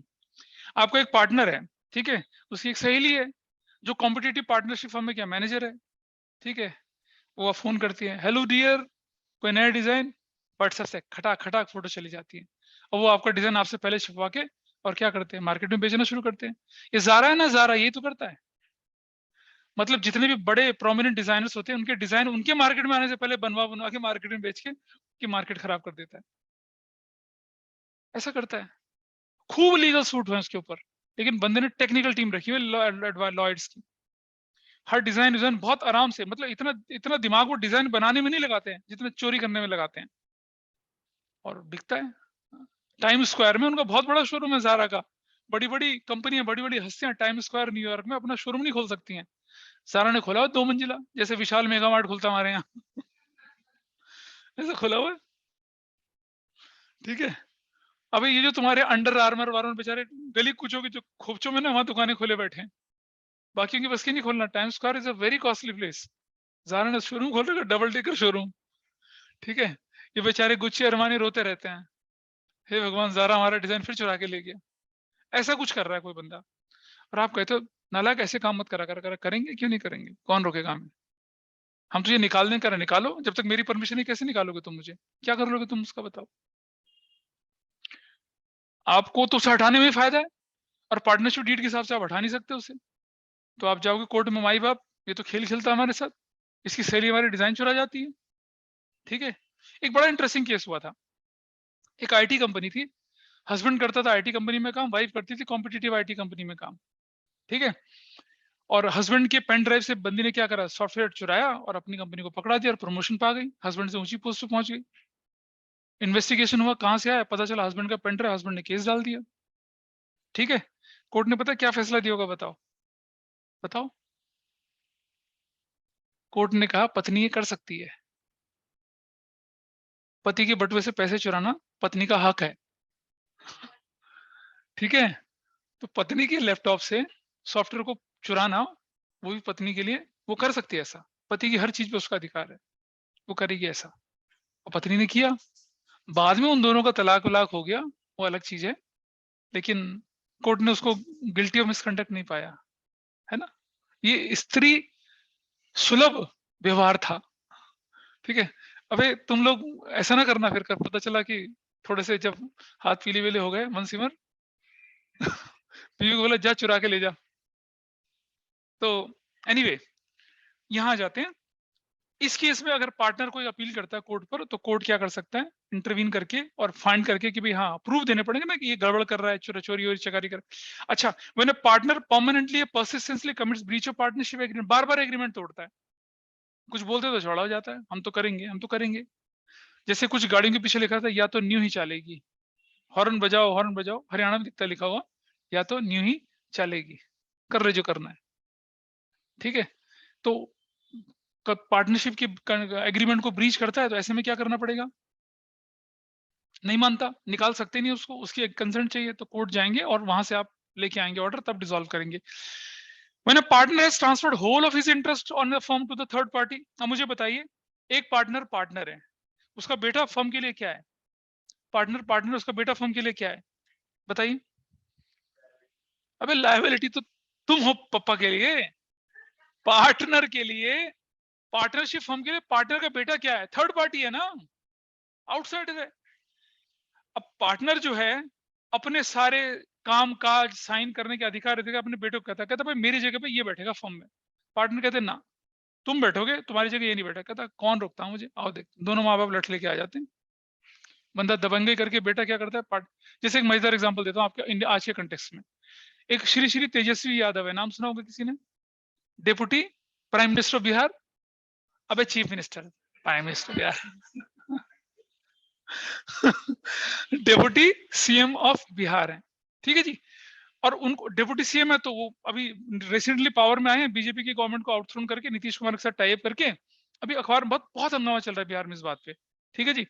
आपका एक पार्टनर है, ठीक है, उसकी एक सहेली है जो कॉम्पिटिटिव पार्टनरशिप फर्म में क्या मैनेजर है, ठीक है। वो फोन करती है, हेलो डियर, कोई नया डिजाइन, व्हाट्सएप से खटाक खटाक फोटो चली जाती है। और वो आपका डिजाइन आपसे पहले छपवा के और क्या करते हैं, मार्केट में बेचना शुरू करते हैं। ये ज़ारा है ना, ज़ारा यही तो करता है। मतलब जितने भी बड़े प्रोमिनेंट डिजाइनर्स होते हैं, उनके डिजाइन उनके मार्केट में आने से पहले बनवा बनवा के मार्केट में बेच के कि मार्केट खराब कर देता है। ऐसा करता है। खूब लीगल सूट हुए उसके ऊपर, लेकिन बंदे ने टेक्निकल टीम रखी हुई लॉयर्स की। हर डिजाइन बहुत आराम से, मतलब इतना इतना दिमाग वो डिजाइन बनाने में नहीं लगाते हैं जितना चोरी करने में लगाते हैं, और बिकता है। टाइम स्क्वायर में उनका बहुत बड़ा शोरूम है ज़ारा का। बड़ी बड़ी कंपनियां, बड़ी बड़ी हस्तियां टाइम स्क्वायर न्यूयॉर्क में अपना शोरूम नहीं खोल सकती हैं। ज़ारा ने खोला हुआ 2 मंजिला, जैसे विशाल मेगा मार्ट खुलता हमारे यहाँ। ऐसा खुला हुआ है, ठीक है। अबे ये जो तुम्हारे अंडर आर्मर वालों बेचारे गली कूचों के जो खोपचों में ना, वहां दुकानें खोले बैठे हैं, बाकी की बस की नहीं खोलना। Times Square is a very costly place. Zara ने शोरूम खोल रखा, डबल डेकर शोरूम, ठीक है। ये बेचारे गुच्ची अरमानी रोते रहते हैं, हे भगवान ज़ारा हमारा डिजाइन फिर चुरा के ले गया। ऐसा कुछ कर रहा है कोई बंदा, और आप कहते हो नालायक ऐसे काम मत करा करेंगे क्यों नहीं करेंगे, कौन रोकेगा हमें। हम तो ये निकालने का निकालो, जब तक मेरी परमिशन नहीं कैसे निकालोगे तुम मुझे, क्या कर लोगे तुम उसका बताओ। आपको तो उसे हटाने में ही फायदा है, और पार्टनरशिप डीड के हिसाब से आप हटा नहीं सकते उसे। तो आप जाओगे कोर्ट में, माई बाप ये तो खेल खेलता है हमारे साथ, इसकी सैली हमारी डिजाइन चुरा जाती है, ठीक है। एक बड़ा इंटरेस्टिंग केस हुआ था। एक आईटी कंपनी थी, हस्बैंड करता था आईटी कंपनी में काम, वाइफ करती थी कॉम्पिटिटिव आईटी कंपनी में काम, ठीक है। और हस्बैंड के पेन ड्राइव से बंदी ने क्या करा, सॉफ्टवेयर चुराया और अपनी कंपनी को पकड़ा दिया और प्रमोशन पा गई, हस्बैंड से ऊंची पोस्ट पे पहुंच गई। इन्वेस्टिगेशन हुआ, कहां से आया पता चला, हस्बैंड का पेन ड्राइव, हस्बैंड ने केस डाल दिया, ठीक है। कोर्ट ने पता क्या फैसला दिया होगा, बताओ बताओ। कोर्ट ने कहा पत्नी ये कर सकती है, पति के बटुए से पैसे चुराना पत्नी का हक है, ठीक है। तो पत्नी के लैपटॉप से सॉफ्टवेयर को चुराना, वो भी पत्नी के लिए, वो कर सकती है ऐसा। पति की हर चीज पे उसका अधिकार है, वो करेगी ऐसा। और पत्नी ने किया, बाद में उन दोनों का तलाक वलाक हो गया, वो अलग चीज है, लेकिन कोर्ट ने उसको गिल्टी ऑफ मिसकंडक्ट नहीं पाया, है ना। ये स्त्री सुलभ व्यवहार था, ठीक है। अबे तुम लोग ऐसा ना करना, फिर कर पता चला कि थोड़े से जब हाथ पीले वेले हो गए मन सिमर, बीवी को बोला जा चुरा के ले जा। तो एनीवे यहाँ जाते हैं। इस केस में अगर पार्टनर कोई अपील करता है कोर्ट पर, तो कोर्ट क्या कर सकता है, इंटरवीन करके और फाइंड करके कि भाई हाँ प्रूफ देने पड़ेंगे ना कि ये गड़बड़ कर रहा है, चोरी और चकारी कर। अच्छा, when a partner permanently persistently commits breach of partnership agreement, bar bar agreement तोड़ता है, कुछ बोलते तो झगड़ा हो जाता है, हम तो करेंगे हम तो करेंगे। जैसे कुछ गाड़ियों के पीछे लिखा था या तो न्यू ही चलेगी, हॉर्न बजाओ, हरियाणा में दिखता लिखा हुआ, या तो न्यू ही चलेगी, कर रहे जो करना है, ठीक है। तो पार्टनरशिप की एग्रीमेंट को ब्रीच करता है, तो ऐसे में क्या करना पड़ेगा, नहीं मानता, निकाल सकते नहीं उसको, उसकी कंसेंट चाहिए, तो कोर्ट जाएंगे और वहां से आप लेके आएंगे ऑर्डर, तब डिसॉल्व करेंगे। When a partner has transferred whole of his interest on the firm to the third party, अब मुझे बताइए, एक पार्टनर है, उसका बेटा फर्म के लिए क्या है, पार्टनर उसका बेटा फर्म के लिए क्या है, बताइए। अबे लायबिलिटी तो तुम हो पापा के लिए, पार्टनर के लिए, पार्टनरशिप फर्म के लिए पार्टनर का बेटा क्या है, थर्ड पार्टी है ना, आउटसाइडर है। अब पार्टनर जो है अपने सारे काम काज साइन करने के अधिकार देगा अपने बेटे को, कहता भाई मेरी जगह पे ये बैठेगा फर्म में। पार्टनर कहते ना, तुम बैठोगे, तुम्हारी जगह ये नहीं बैठा। कहता कौन रोकता है मुझे, आओ देख, दोनों माँ बाप लठ लेके आ जाते हैं। बंदा दबंगई करके बेटा क्या करता है, जैसे एक मजेदार एग्जांपल देता हूँ आपके इंडिया आज के कंटेक्स्ट में। एक श्री श्री तेजस्वी यादव है, नाम सुना होगा किसी ने, deputy prime minister of Bihar, अबे chief minister, prime minister Bihar, deputy CM of Bihar है, ठीक है जी। और उनको डेप्यूटी सीएम है, तो वो अभी रिसेंटली पावर में आए हैं, बीजेपी की गवर्नमेंट को आउटथ्रोन करके नीतीश कुमार के साथ टाई अप करके, अभी अखबार में बहुत बहुत हंगामा चल रहा है बिहार में इस बात पे, ठीक है जी।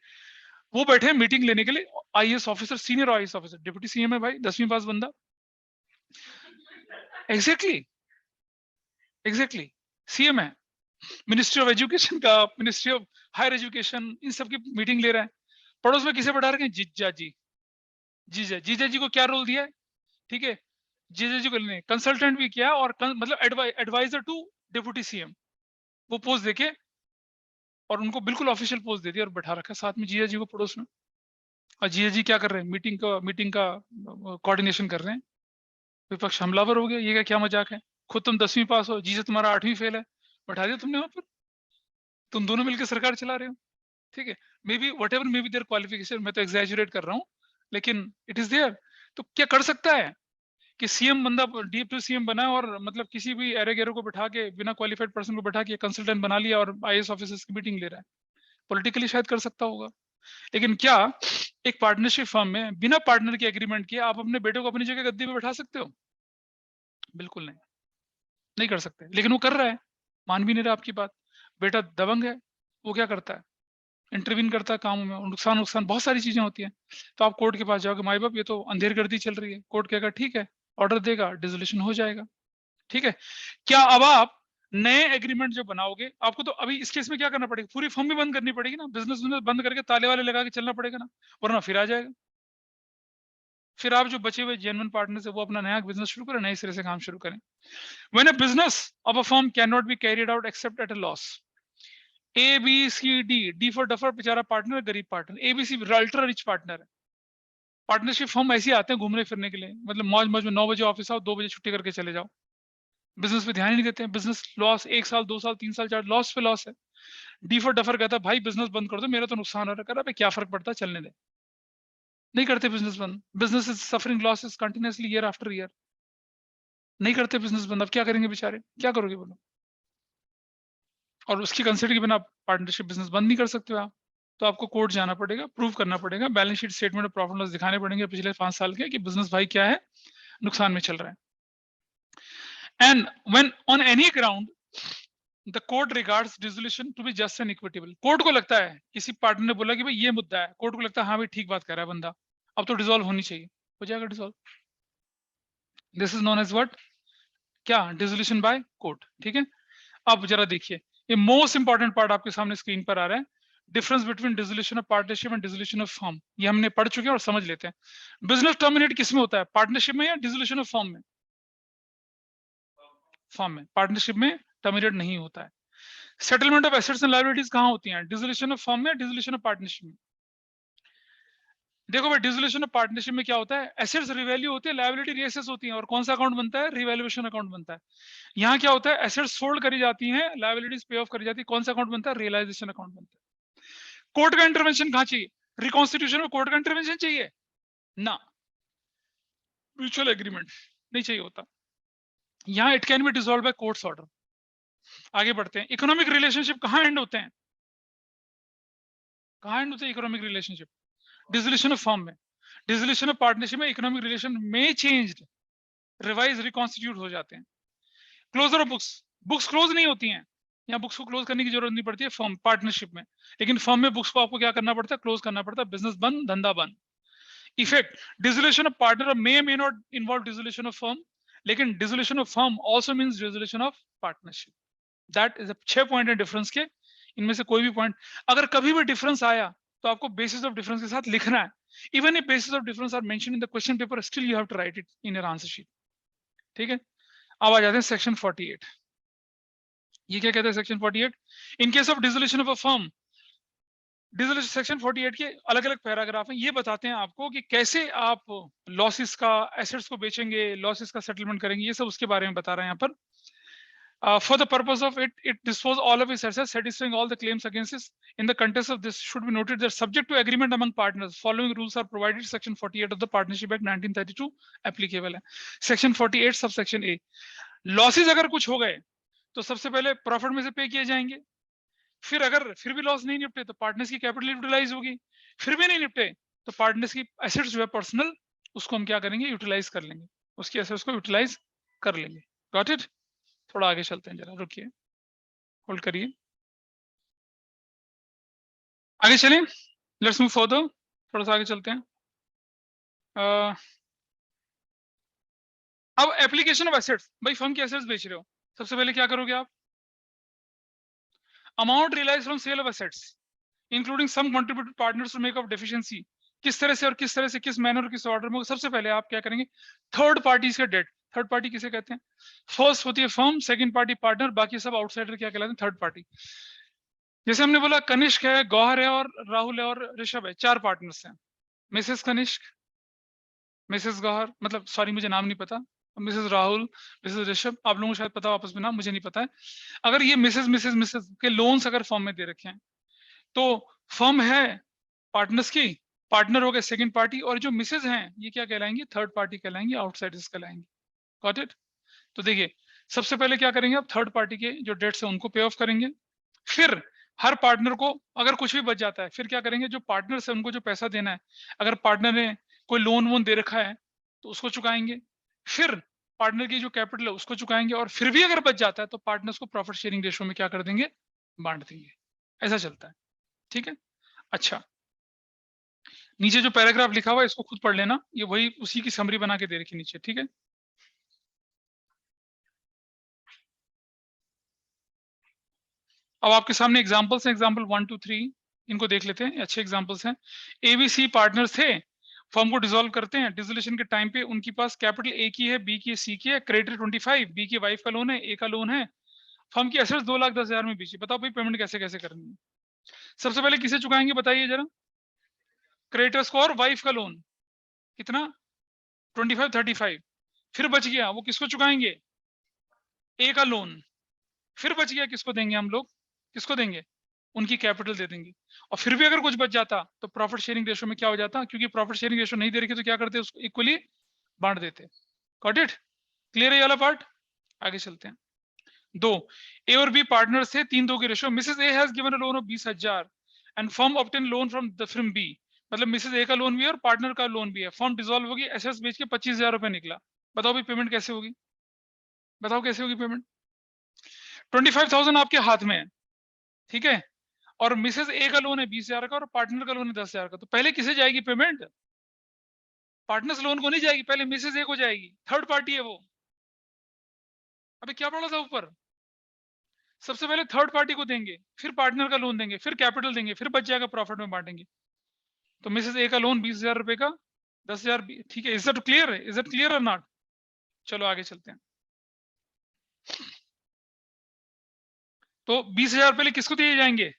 वो बैठे हैं मीटिंग लेने के लिए, IAS officer, senior IAS officer, deputy CM है भाई, 10वीं पास बंदा, एग्जैक्टली एग्जैक्टली सीएम है, मिनिस्ट्री ऑफ एजुकेशन का, मिनिस्ट्री ऑफ हायर एजुकेशन, इन सब की मीटिंग ले रहा है। पड़ोस में किसे बैठा रखे हैं, जीजा जी, जीजा जी को क्या रोल दिया है, ठीक है, जीजा जी को कंसल्टेंट भी किया, और मतलब एडवाइजर टू डिप्टी सीएम, वो पोस्ट देके और उनको बिल्कुल ऑफिशियल पोस्ट दे दिया और बैठा रखा साथ में जीजा जी को पड़ोस में। और जी क्या कर रहे हैं, मीटिंग का कोऑर्डिनेशन कर रहे हैं। विपक्ष हमलावर हो गया, ये क्या मजाक है। खुद तुम 10वीं पास हो, जी से तुम्हारा 8वीं फेल है, बैठा दिया तुमने वहां पर, तुम दोनों मिलकर सरकार चला रहे हो। ठीक है, may be whatever may be their qualification, मैं तो एग्जैजुरेट कर रहा हूँ, लेकिन इट इज देयर। तो क्या कर सकता है कि सीएम बंदा डीएफटी सीएम बना और मतलब किसी भी एरे गेरो को बिठा के, बिना क्वालिफाइड पर्सन को बिठा के कंसल्टेंट बना लिया और आईएएस ऑफिसर्स की मीटिंग ले रहा है। पॉलिटिकली शायद कर सकता होगा, लेकिन क्या एक पार्टनरशिप फर्म में बिना पार्टनर के एग्रीमेंट किए आप अपने बेटे को अपनी जगह गद्दी पे बैठा सकते हो? बिल्कुल नहीं, नहीं कर सकते। लेकिन वो कर रहा है, मान भी नहीं रहा आपकी बात। बेटा दबंग है, वो क्या करता है, इंटरवीन करता है कामों में, नुकसान नुकसान बहुत सारी चीजें होती हैं। तो आप कोर्ट के पास जाओगे, माई बाप ये तो अंधेरगर्दी चल रही है, कोर्ट कहेगा ठीक है, ऑर्डर देगा, डिसोल्यूशन हो जाएगा। ठीक है, क्या अब आप नए एग्रीमेंट जो बनाओगे, आपको तो अभी इस केस में क्या करना पड़ेगा, पूरी फर्म भी बंद करनी पड़ेगी ना, बिजनेस बंद करके ताले वाले लगा के चलना पड़ेगा ना, वरना फिर आ जाएगा। फिर आप जो बचे हुए जेन्युइन पार्टनर है वो अपना नया बिजनेस शुरू करें, नए सिरे से काम शुरू करें। When a business of a firm cannot be carried out except at a loss, A, B, C, D, D for duffer बेचारा पार्टनर, गरीब partner, A, B, C ultra rich partner है। पार्टनरशिप फर्म ऐसे आते हैं घूमने फिरने के लिए, मतलब मौज मौज में 9 बजे ऑफिस आओ, 2 बजे छुट्टी करके चले जाओ। बिजनेस पे ध्यान ही नहीं देते हैं, बिजनेस लॉस 1 साल 2 साल 3 साल 4 लॉस पे लॉस है। डी फॉर डफर कहता है भाई बिजनेस बंद कर दो, मेरा तो नुकसान हो रहा है, कर क्या फर्क पड़ता है, चलने दे। नहीं करते बिजनेस बंद, business is suffering losses continuously year after year, नहीं करते बिजनेस बंद। अब क्या करेंगे बेचारे, क्या करोगे बोलो। और उसकी कंसिडर के बिना पार्टनरशिप बिजनेस बंद नहीं कर सकते हो आप, तो आपको कोर्ट जाना पड़ेगा, प्रूव करना पड़ेगा, बैलेंस शीट स्टेटमेंट में प्रॉफिट लॉस दिखाने पड़ेंगे पिछले 5 साल के कि बिजनेस भाई क्या है, नुकसान में चल रहा है। And when on any ground the court regards dissolution to be just and equitable, court को लगता है, किसी पार्टनर ने बोला कि भाई ये मुद्दा है, कोर्ट को लगता है हाँ भाई ठीक बात कर रहा है बंदा, अब तो डिसॉल्व होनी चाहिए, हो जाएगा dissolve. This is known as what, क्या, डिसोल्यूशन बाय कोर्ट। ठीक है, अब जरा देखिए, ये मोस्ट इंपॉर्टेंट पार्ट आपके सामने स्क्रीन पर आ रहा है, difference between dissolution of partnership and dissolution of firm. ये हमने पढ़ चुके हैं और समझ लेते हैं। बिजनेस टर्मिनेट किस में होता है, पार्टनरशिप में या डिसोल्यूशन ऑफ फर्म में? फर्म में। पार्टनरशिप में टर्मिनेट नहीं होता है। Settlement of assets and liabilities कहां होती हैं, डिसोल्यूशन ऑफ फर्म में, डिसोल्यूशन ऑफ पार्टनरशिप में? देखो भाई, डिसोल्यूशन ऑफ पार्टनरशिप में क्या होता है, एसेट्स रिवैल्यू होती है, लायबिलिटी रीअसेस होती है, और कौन सा अकाउंट बनता है, रिवैल्यूएशन अकाउंट बनता है। यहाँ क्या होता है, एसेट्स सोल्ड करी जाती हैं, लायबिलिटीज पे ऑफ करी जाती है, कौन सा अकाउंट बनता है, रियलाइजेशन अकाउंट बनता है। कोर्ट का इंटरवेंशन कहां चाहिए, रिकॉन्स्टिट्यूशन में कोर्ट का इंटरवेंशन चाहिए ना, म्यूचुअल एग्रीमेंट नहीं चाहिए होता। यहाँ it can be dissolve by court's order. आगे बढ़ते हैं, इकोनॉमिक रिलेशनशिप कहां एंड होते हैं, कहां एंड होते हैं economic relationship, dissolution of firm में। डिसोल्यूशन ऑफ पार्टनरशिप में इकोनॉमिक रिलेशन में चेंज्ड, रिवाइज, रिकॉन्स्टिट्यूट हो जाते हैं। Closure of books, books close नहीं होती हैं, यहाँ बुक्स को क्लोज करने की जरूरत नहीं पड़ती है फर्म पार्टनरशिप में, लेकिन फर्म में बुक्स को आपको क्या करना पड़ता है, क्लोज करना पड़ता है, बिजनेस बंद, धंधा बंद। Effect, dissolution of partner may not involve dissolution of firm, लेकिन dissolution of firm also means dissolution of partnership. That is 6 point है डिफरेंस के, इनमें से कोई भी पॉइंट अगर कभी भी डिफरेंस आया तो आपको बेसिस ऑफ डिफरेंस के साथ लिखना है। Even if basis of difference are mention in the question paper, still you have to write it in your answer sheet. ठीक है, अब आ जाते हैं सेक्शन 48। ये क्या कहते हैं section 48, in case of dissolution of a firm, dissolution section 48 के अलग अलग पैराग्राफ हैं, ये बताते हैं आपको कि कैसे आप लॉसेस का, एसेट्स को बेचेंगे, लॉसेस का सेटलमेंट करेंगे, ये सब उसके बारे में बता रहे हैं यहाँ पर। For the purpose of it dispose all of its assets, satisfying all the claims against it. In the context of this, should be noted that subject to agreement among partners, following rules are provided. Section 48 of the Partnership Act 1932 applicable है. Section 48 subsection A. Losses अगर कुछ हो गए तो सबसे पहले profit में से पे किए जाएंगे, फिर अगर फिर भी लॉस नहीं निपटे तो पार्टनर्स की कैपिटल यूटिलाइज होगी, फिर भी नहीं निपटे तो पार्टनर्स की एसेट्स जो है पर्सनल, उसको हम क्या करेंगे, यूटिलाइज कर लेंगे, उसकी एसेट्स को यूटिलाइज कर लेंगे। Got it? थोड़ा आगे चलते हैं, जरा रुकिए, होल्ड करिए, आगे चलें, लेट्स मूव फर्दर, थोड़ा सा आगे चलते हैं। अब एप्लीकेशन ऑफ एसेट्स, भाई फर्म की एसेट्स बेच रहे हो, सबसे पहले क्या करोगे आप, amount realize from sale of assets including sum contributed partners to make up deficiency, किस तरह से और किस तरह से, किस मैनर और किस ऑर्डर में, सबसे पहले आप क्या करेंगे, थर्ड पार्टीज का डेट। थर्ड पार्टी किसे कहते हैं, फर्स्ट होती है फर्म, सेकंड पार्टी पार्टनर, बाकी सब आउटसाइडर क्या कहलाते हैं, थर्ड पार्टी। जैसे हमने बोला कनिष्क है, गौहर है और राहुल है और ऋषभ है, 4 पार्टनर्स हैं। मिसेस कनिष्क, मिसेस गौहर, मतलब सॉरी मुझे नाम नहीं पता, मिसेस राहुल, मिसेस ऋषभ, आप लोगों को शायद पता हो आपस में नाम, मुझे नहीं पता है। अगर ये मिसेस मिसेस मिसेस के लोन्स अगर फॉर्म में दे रखे हैं तो फर्म है पार्टनर्स की, पार्टनर हो गए सेकंड पार्टी, और जो मिसेज हैं ये क्या कहलाएंगी, थर्ड पार्टी कहलाएंगी, आउटसाइडर्स कहलाएंगे। Got it? तो देखिए सबसे पहले क्या करेंगे आप, थर्ड पार्टी के जो डेट्स हैं उनको पे ऑफ करेंगे। फिर हर पार्टनर को अगर कुछ भी बच जाता है फिर क्या करेंगे, जो पार्टनर्स है उनको जो पैसा देना है, अगर पार्टनर ने कोई लोन वोन दे रखा है तो उसको चुकाएंगे। फिर पार्टनर की जो कैपिटल है उसको चुकाएंगे, और फिर भी अगर बच जाता है तो पार्टनर्स को प्रॉफिट शेयरिंग रेशो में क्या कर देंगे, बांट देंगे। ऐसा चलता है, ठीक है। अच्छा, नीचे जो पैराग्राफ लिखा हुआ है इसको खुद पढ़ लेना, ये वही उसी की समरी बना के दे रखी नीचे, ठीक है। अब आपके सामने एग्जांपल्स हैं, एग्जांपल 1 2 3 इनको देख लेते हैं, अच्छे एग्जांपल्स हैं। एबीसी पार्टनर्स थे, फर्म को डिसॉल्व करते हैं, डिसोल्यूशन के टाइम पे उनके पास कैपिटल ए की है, बी की है, सी की है, क्रेडिटर 25, बी की वाइफ का लोन है, ए का लोन है, फर्म की एसेट्स 2,10,000 में बेची। बताओ भाई पेमेंट कैसे कैसे करनी है। सबसे पहले किसे चुकाएंगे बताइए जरा, क्रेडिटर्स को, और वाइफ का लोन कितना, 25 35। फिर बच गया वो किसको चुकाएंगे, ए का लोन। फिर बच गया किसको देंगे हम लोग, किसको देंगे, उनकी कैपिटल दे देंगे। और फिर भी अगर कुछ बच जाता तो प्रॉफिट शेयरिंग रेशो में क्या हो जाता, क्योंकि प्रॉफिट शेयरिंग रेशो नहीं दे रखी तो क्या करते, उसको इक्वली बांट देते। Got it? क्लियर है ये वाला पार्ट? आगे चलते हैं। दो, ए और बी पार्टनर्स थे, 3-2 की ratio. Mrs A has given a loan of 20,000 and firm obtain loan from the firm B. मतलब मिसेस ए का लोन भी है और पार्टनर का लोन भी है, फर्म डिसॉल्व होगी, एसेट्स बेच के 25,000 रुपए निकला। बताओ भाई पेमेंट कैसे होगी, बताओ कैसे होगी पेमेंट। 25,000 आपके हाथ में है, ठीक है, और मिसेस ए का लोन है 20,000 का और पार्टनर का लोन है 10,000 का, तो पहले किसे जाएगी पेमेंट, पार्टनर्स लोन को नहीं जाएगी, पहले मिसेस ए को जाएगी, थर्ड पार्टी है वो। अबे क्या पड़ा था ऊपर, सबसे पहले थर्ड पार्टी को देंगे, फिर पार्टनर का लोन देंगे, फिर कैपिटल देंगे, फिर बच जाएगा प्रॉफिट में बांटेंगे। तो मिसेस ए का लोन 20,000 रुपए का, 10,000, ठीक है। Is that clear, is that clear और नॉट? चलो आगे चलते हैं। तो 20,000 पहले किसको दिए जाएंगे,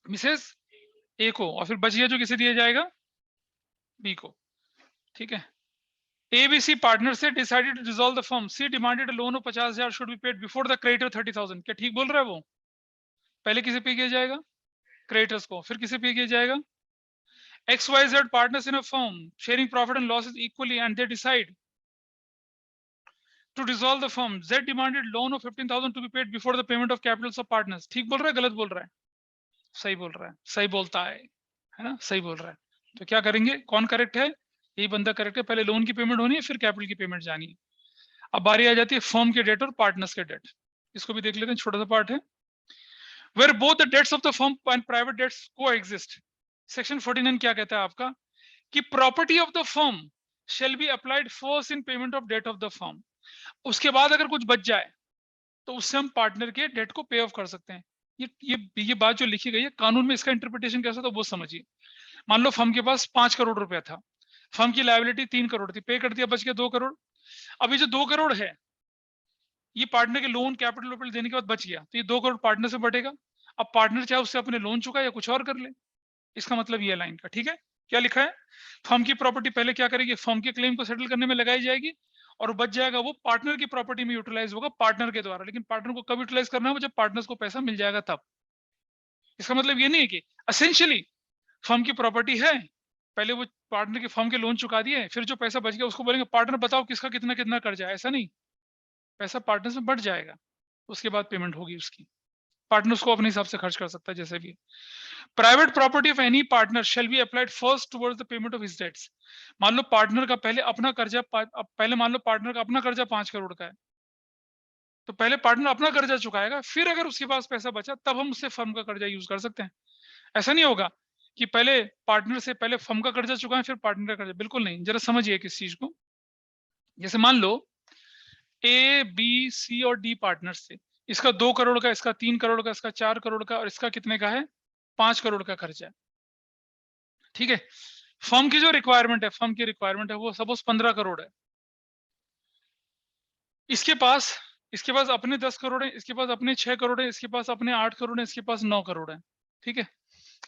मिसेस ए को, और फिर बच गया जो किसे दिया जाएगा, बी को, ठीक है। ABC partners से decided to dissolve the firm. C demanded a loan of 50,000 should be paid before the creditor 30,000. क्या ठीक बोल रहा है वो? पहले किसे पे किया जाएगा, क्रेडिटर्स को, फिर किसे पे किया जाएगा, XYZ partners in a firm sharing profit and losses equally and they decide to dissolve the firm. Z demanded loan of 15,000 to be paid before the payment of capitals of partners. ठीक बोल रहा है गलत बोल रहा है, सही बोल रहा है, सही बोलता है ना, सही बोल रहा है। तो क्या करेंगे, कौन करेक्ट है, यही बंदा करेक्ट है, पहले लोन की पेमेंट होनी है फिर कैपिटल की पेमेंट जानी है। अब बारी आ जाती है फर्म के डेट और पार्टनर्स के डेट, इसको भी देख लेते हैं, छोटा सा पार्ट है। Where both the debts of the firm and private debts coexist. Section 49 क्या कहता है आपका, कि property of the firm shall be applied first in payment of debt of the firm. उसके बाद अगर कुछ बच जाए तो उससे हम पार्टनर के डेट को पे ऑफ कर सकते हैं। ये बात जो लिखी गई है कानून में, इसका इंटरप्रिटेशन कैसा था वो समझिए। मान लो फर्म के पास 5 करोड़ रुपया था, फर्म की लायबिलिटी 3 करोड़ थी, पे कर दिया, बच गया 2 करोड़। अभी जो 2 करोड़ है ये पार्टनर के लोन कैपिटल वैपिटल देने के बाद बच गया, तो ये 2 करोड़ पार्टनर से बटेगा। अब पार्टनर चाहे उससे अपने लोन चुका या कुछ और कर ले, इसका मतलब ये लाइन का, ठीक है। क्या लिखा है, फर्म की प्रॉपर्टी पहले क्या करेगी, फर्म के क्लेम को सेटल करने में लगाई जाएगी, और बच जाएगा वो पार्टनर की प्रॉपर्टी में यूटिलाइज होगा पार्टनर के द्वारा। लेकिन पार्टनर को कब यूटिलाइज करना है, वो जब पार्टनर्स को पैसा मिल जाएगा तब। इसका मतलब ये नहीं है कि असेंशियली फर्म की प्रॉपर्टी है, पहले वो पार्टनर के फर्म के लोन चुका दिए, फिर जो पैसा बच गया उसको बोलेंगे पार्टनर बताओ किसका कितना कितना कर्जा है, ऐसा नहीं। पैसा पार्टनर्स में बढ़ जाएगा, उसके बाद पेमेंट होगी उसकी, पार्टनर उसको अपने हिसाब से खर्च कर सकता है जैसे भी। Private property of any partner shall be applied first towards the payment of his debts. मान लो पार्टनर का पहले अपना कर्जा, पहले मान लो पार्टनर का अपना कर्जा 5 करोड़ का है, तो पहले पार्टनर अपना कर्जा चुकाएगा, फिर अगर उसके पास पैसा बचा तब हम उससे फर्म का कर्जा यूज कर सकते हैं। ऐसा नहीं होगा कि पहले पार्टनर से पहले फर्म का कर्जा चुकाएं फिर पार्टनर का कर्जा, बिल्कुल नहीं। जरा समझिए किस चीज को, जैसे मान लो ए बी सी और डी पार्टनर्स थे, इसका 2 करोड़ का, इसका 3 करोड़ का, इसका 4 करोड़ का, और इसका कितने का है, 5 करोड़ का खर्चा है, ठीक है। फर्म की जो रिक्वायरमेंट है, फर्म की रिक्वायरमेंट है वो सपोज 15 करोड़ है, इसके पास इसके पास अपने 10 करोड़ है, इसके पास अपने 6 करोड़ है, इसके पास अपने 8 करोड़ है, इसके पास 9 करोड़ है, ठीक है।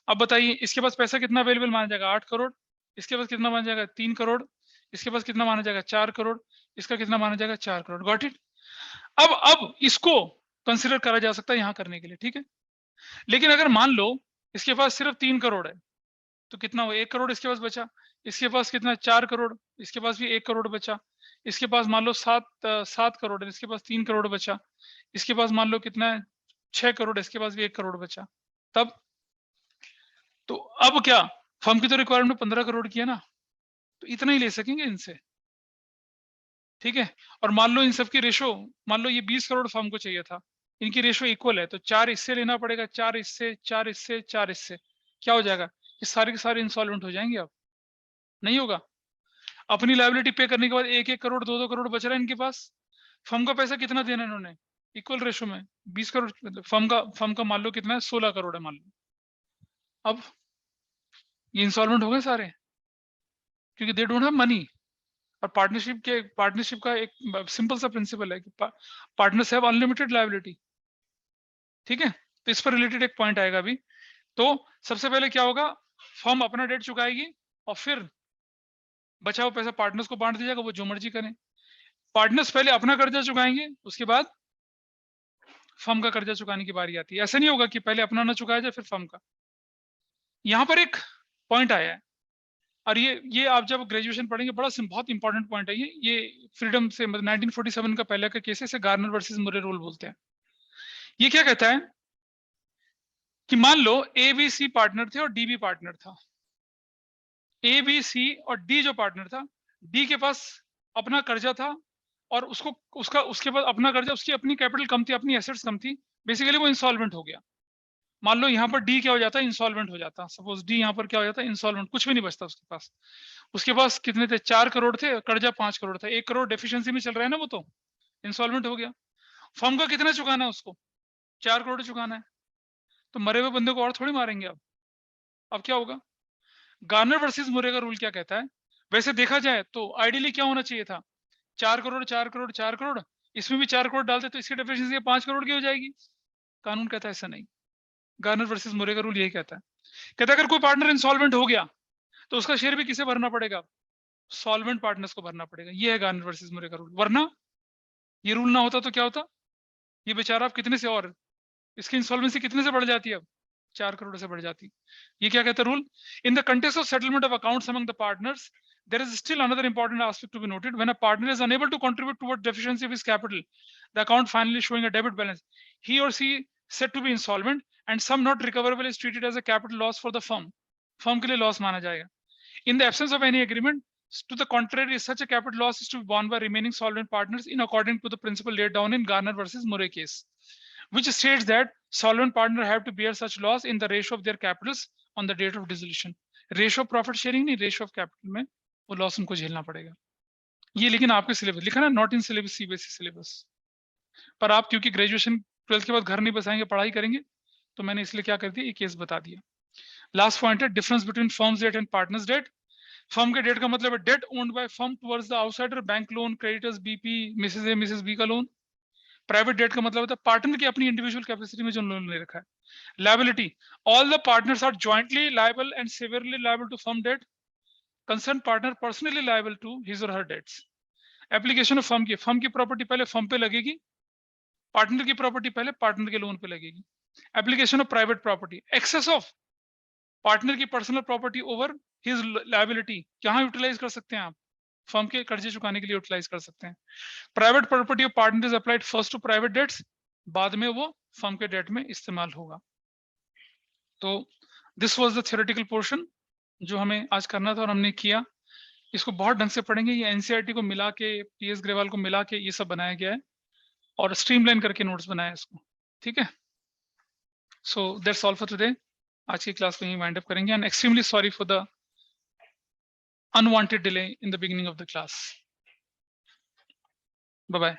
अब बताइए इसके पास पैसा कितना अवेलेबल माना जाएगा? 8 करोड़। इसके पास कितना माना जाएगा? 3 करोड़। इसके पास कितना माना जाएगा? 4 करोड़। इसका कितना माना जाएगा? 4 करोड़। Got it? अब इसको कंसिडर करा जा सकता है यहाँ करने के लिए, ठीक है। लेकिन अगर मान लो इसके पास सिर्फ 3 करोड़ है, तो कितना हुआ? 1 करोड़ इसके पास बचा। इसके पास कितना? 4 करोड़। इसके पास भी 1 करोड़ बचा। इसके पास मान लो 7 करोड़ है, इसके पास 3 करोड़ बचा। इसके पास मान लो कितना है? 6 करोड़, इसके पास भी 1 करोड़ बचा। तब तो अब क्या, फर्म की तो रिक्वायरमेंट 15 करोड़ की है ना, तो इतना ही ले सकेंगे इनसे, ठीक है। और मान लो इन सबकी रेशो, मान लो ये 20 करोड़ फर्म को चाहिए था, इनकी रेशो इक्वल है, तो 4 इससे लेना पड़ेगा, 4 इससे, 4 इससे, 4 इससे। क्या हो जाएगा? ये सारे के सारे इंसॉल्वेंट हो जाएंगे। अब नहीं होगा। अपनी लायबिलिटी पे करने के बाद 1-1 करोड़ 2-2 करोड़ बच रहा है इनके पास। फर्म का पैसा कितना देना है इन्होंने? इक्वल रेशो में 20 करोड़, मतलब फर्म का मान लो कितना है? 16 करोड़ है मान लो। अब ये इंसॉल्वेंट हो गए सारे, क्योंकि दे डोंट हैव मनी। और पार्टनरशिप का एक सिंपल सा प्रिंसिपल है कि पार्टनर्स हैव अनलिमिटेड लायबिलिटी, ठीक है। तो इस पर रिलेटेड एक पॉइंट आएगा अभी। तो सबसे पहले क्या होगा? फर्म अपना डेट चुकाएगी और फिर बचा हुआ पैसा पार्टनर्स को बांट दिया जाएगा, वो जो मर्जी करें। पार्टनर्स पहले अपना कर्जा चुकाएंगे, उसके बाद फर्म का कर्जा चुकाने की बारी आती है। ऐसा नहीं होगा कि पहले अपना ना चुकाया जाए फिर फर्म का। यहाँ पर एक पॉइंट आया है, और ये आप जब ग्रेजुएशन पढ़ेंगे, बहुत इंपॉर्टेंट पॉइंट है ये फ्रीडम से, मतलब 1947 का पहले का केस है, गार्नर वर्सेस मुरे रूल बोलते हैं। ये क्या कहता है कि मान लो ए बी सी पार्टनर थे और डी भी पार्टनर था। ए बी सी और डी जो पार्टनर था, डी के पास अपना कर्जा था और उसके पास अपना कर्जा, उसकी अपनी कैपिटल कम थी, अपनी एसेट्स कम थी, बेसिकली वो इंसॉल्वेंट हो गया। मान लो यहाँ पर डी क्या हो जाता है? इंसॉल्वेंट हो जाता। सपोज डी यहाँ पर क्या हो जाता है? इंसॉल्वेंट, कुछ भी नहीं बचता उसके पास। उसके पास कितने थे? 4 करोड़ थे, कर्जा 5 करोड़ था, 1 करोड़ डेफिशिएंसी में चल रहा है ना, वो तो इंसॉल्वेंट हो गया। फर्म का कितना चुकाना है उसको? 4 करोड़ चुकाना है। तो मरे हुए बंदे को और थोड़ी मारेंगे अब क्या होगा? गार्नर वर्सेस मुरे का रूल क्या कहता है? वैसे देखा जाए तो आइडियली क्या होना चाहिए था? 4 करोड़ 4 करोड़ 4 करोड़, इसमें भी 4 करोड़ डालते तो इसकी डेफिशिएंसी 5 करोड़ की हो जाएगी। कानून कहता है ऐसा नहीं। गार्नर वर्सेस मुरे का रूल यही कहता है, अगर कोई पार्टनर इंसॉल्वेंट हो गया तो उसका शेयर भी किसे भरना पड़ेगा? सॉल्वेंट पार्टनर्स को भरना पड़ेगा। ये है गार्नर वर्सेस मुरे का रूल। वरना ये रूल ना होता तो क्या होता? ये बेचारा अब कितने से, और इसकी इंसॉल्वेंसी कितने से बढ़ जाती है? अब 4 करोड़ से बढ़ जाती। ये क्या कहता है rule? In the context of settlement of accounts among the partners, there is still another important aspect to be noted. When a partner is unable to contribute toward deficiency of his capital, the account finally showing a debit balance, he or she said to be insolvent, and some not recoverable is treated as a capital loss for the firm. Firm के लिए loss माना जाएगा. In the absence of any agreement to the contrary, such a capital loss is to be borne by remaining solvent partners in according to the principle laid down in Garner versus Murray case, which states that solvent partner have to bear such loss in the ratio of their capitals on the date of dissolution. Ratio of profit sharing नहीं, ratio of capital में वो loss उनको झेलना पड़ेगा। ये लेकिन आपके syllabus लिखा ना, not in syllabus, CBSE syllabus. पर आप क्योंकि ग्रेजुएशन 12th के बाद घर नहीं बसाएंगे, पढ़ाई करेंगे, तो मैंने इसलिए क्या कर दिया, ये केस बता दिया। लास्ट पॉइंट है difference between firm's debt and partners' debt. Firm के डेट का मतलब है debt owned by firm towards the outsider, bank loan, creditors, BP, Mrs A Mrs B का लोन। प्राइवेट डेट का मतलब होता है पार्टनर की अपनी इंडिविजुअल कैपेसिटी में जो लोन ले रखा है। Liability, all the partners are jointly liable and severely liable to firm debt. concerned partner personally liable to his or her debts. Application of firm की प्रॉपर्टी पहले फर्म पे लगेगी, पार्टनर की प्रॉपर्टी पहले पार्टनर के लोन पे लगेगी। Application of private property, excess of partner की personal property over his liability, कहाँ यूटिलाइज कर सकते हैं आप? फर्म के कर्जे चुकाने के लिए यूटिलाइज कर सकते हैं। Private property of partner is applied first to private debts, बाद में वो फर्म के डेट में इस्तेमाल होगा। तो this was the theoretical portion जो हमें आज करना था और हमने किया। इसको बहुत ढंग से पढ़ेंगे। ये एनसीईआरटी को मिला के, पीएस ग्रेवाल को मिला के ये सब बनाया गया है और स्ट्रीमलाइन करके नोट्स बनाया इसको, ठीक है। So that's all for today. आज की क्लास को यहीं वाइंड अप करेंगे and extremely sorry for the unwanted delay in the beginning of the class. Bye bye.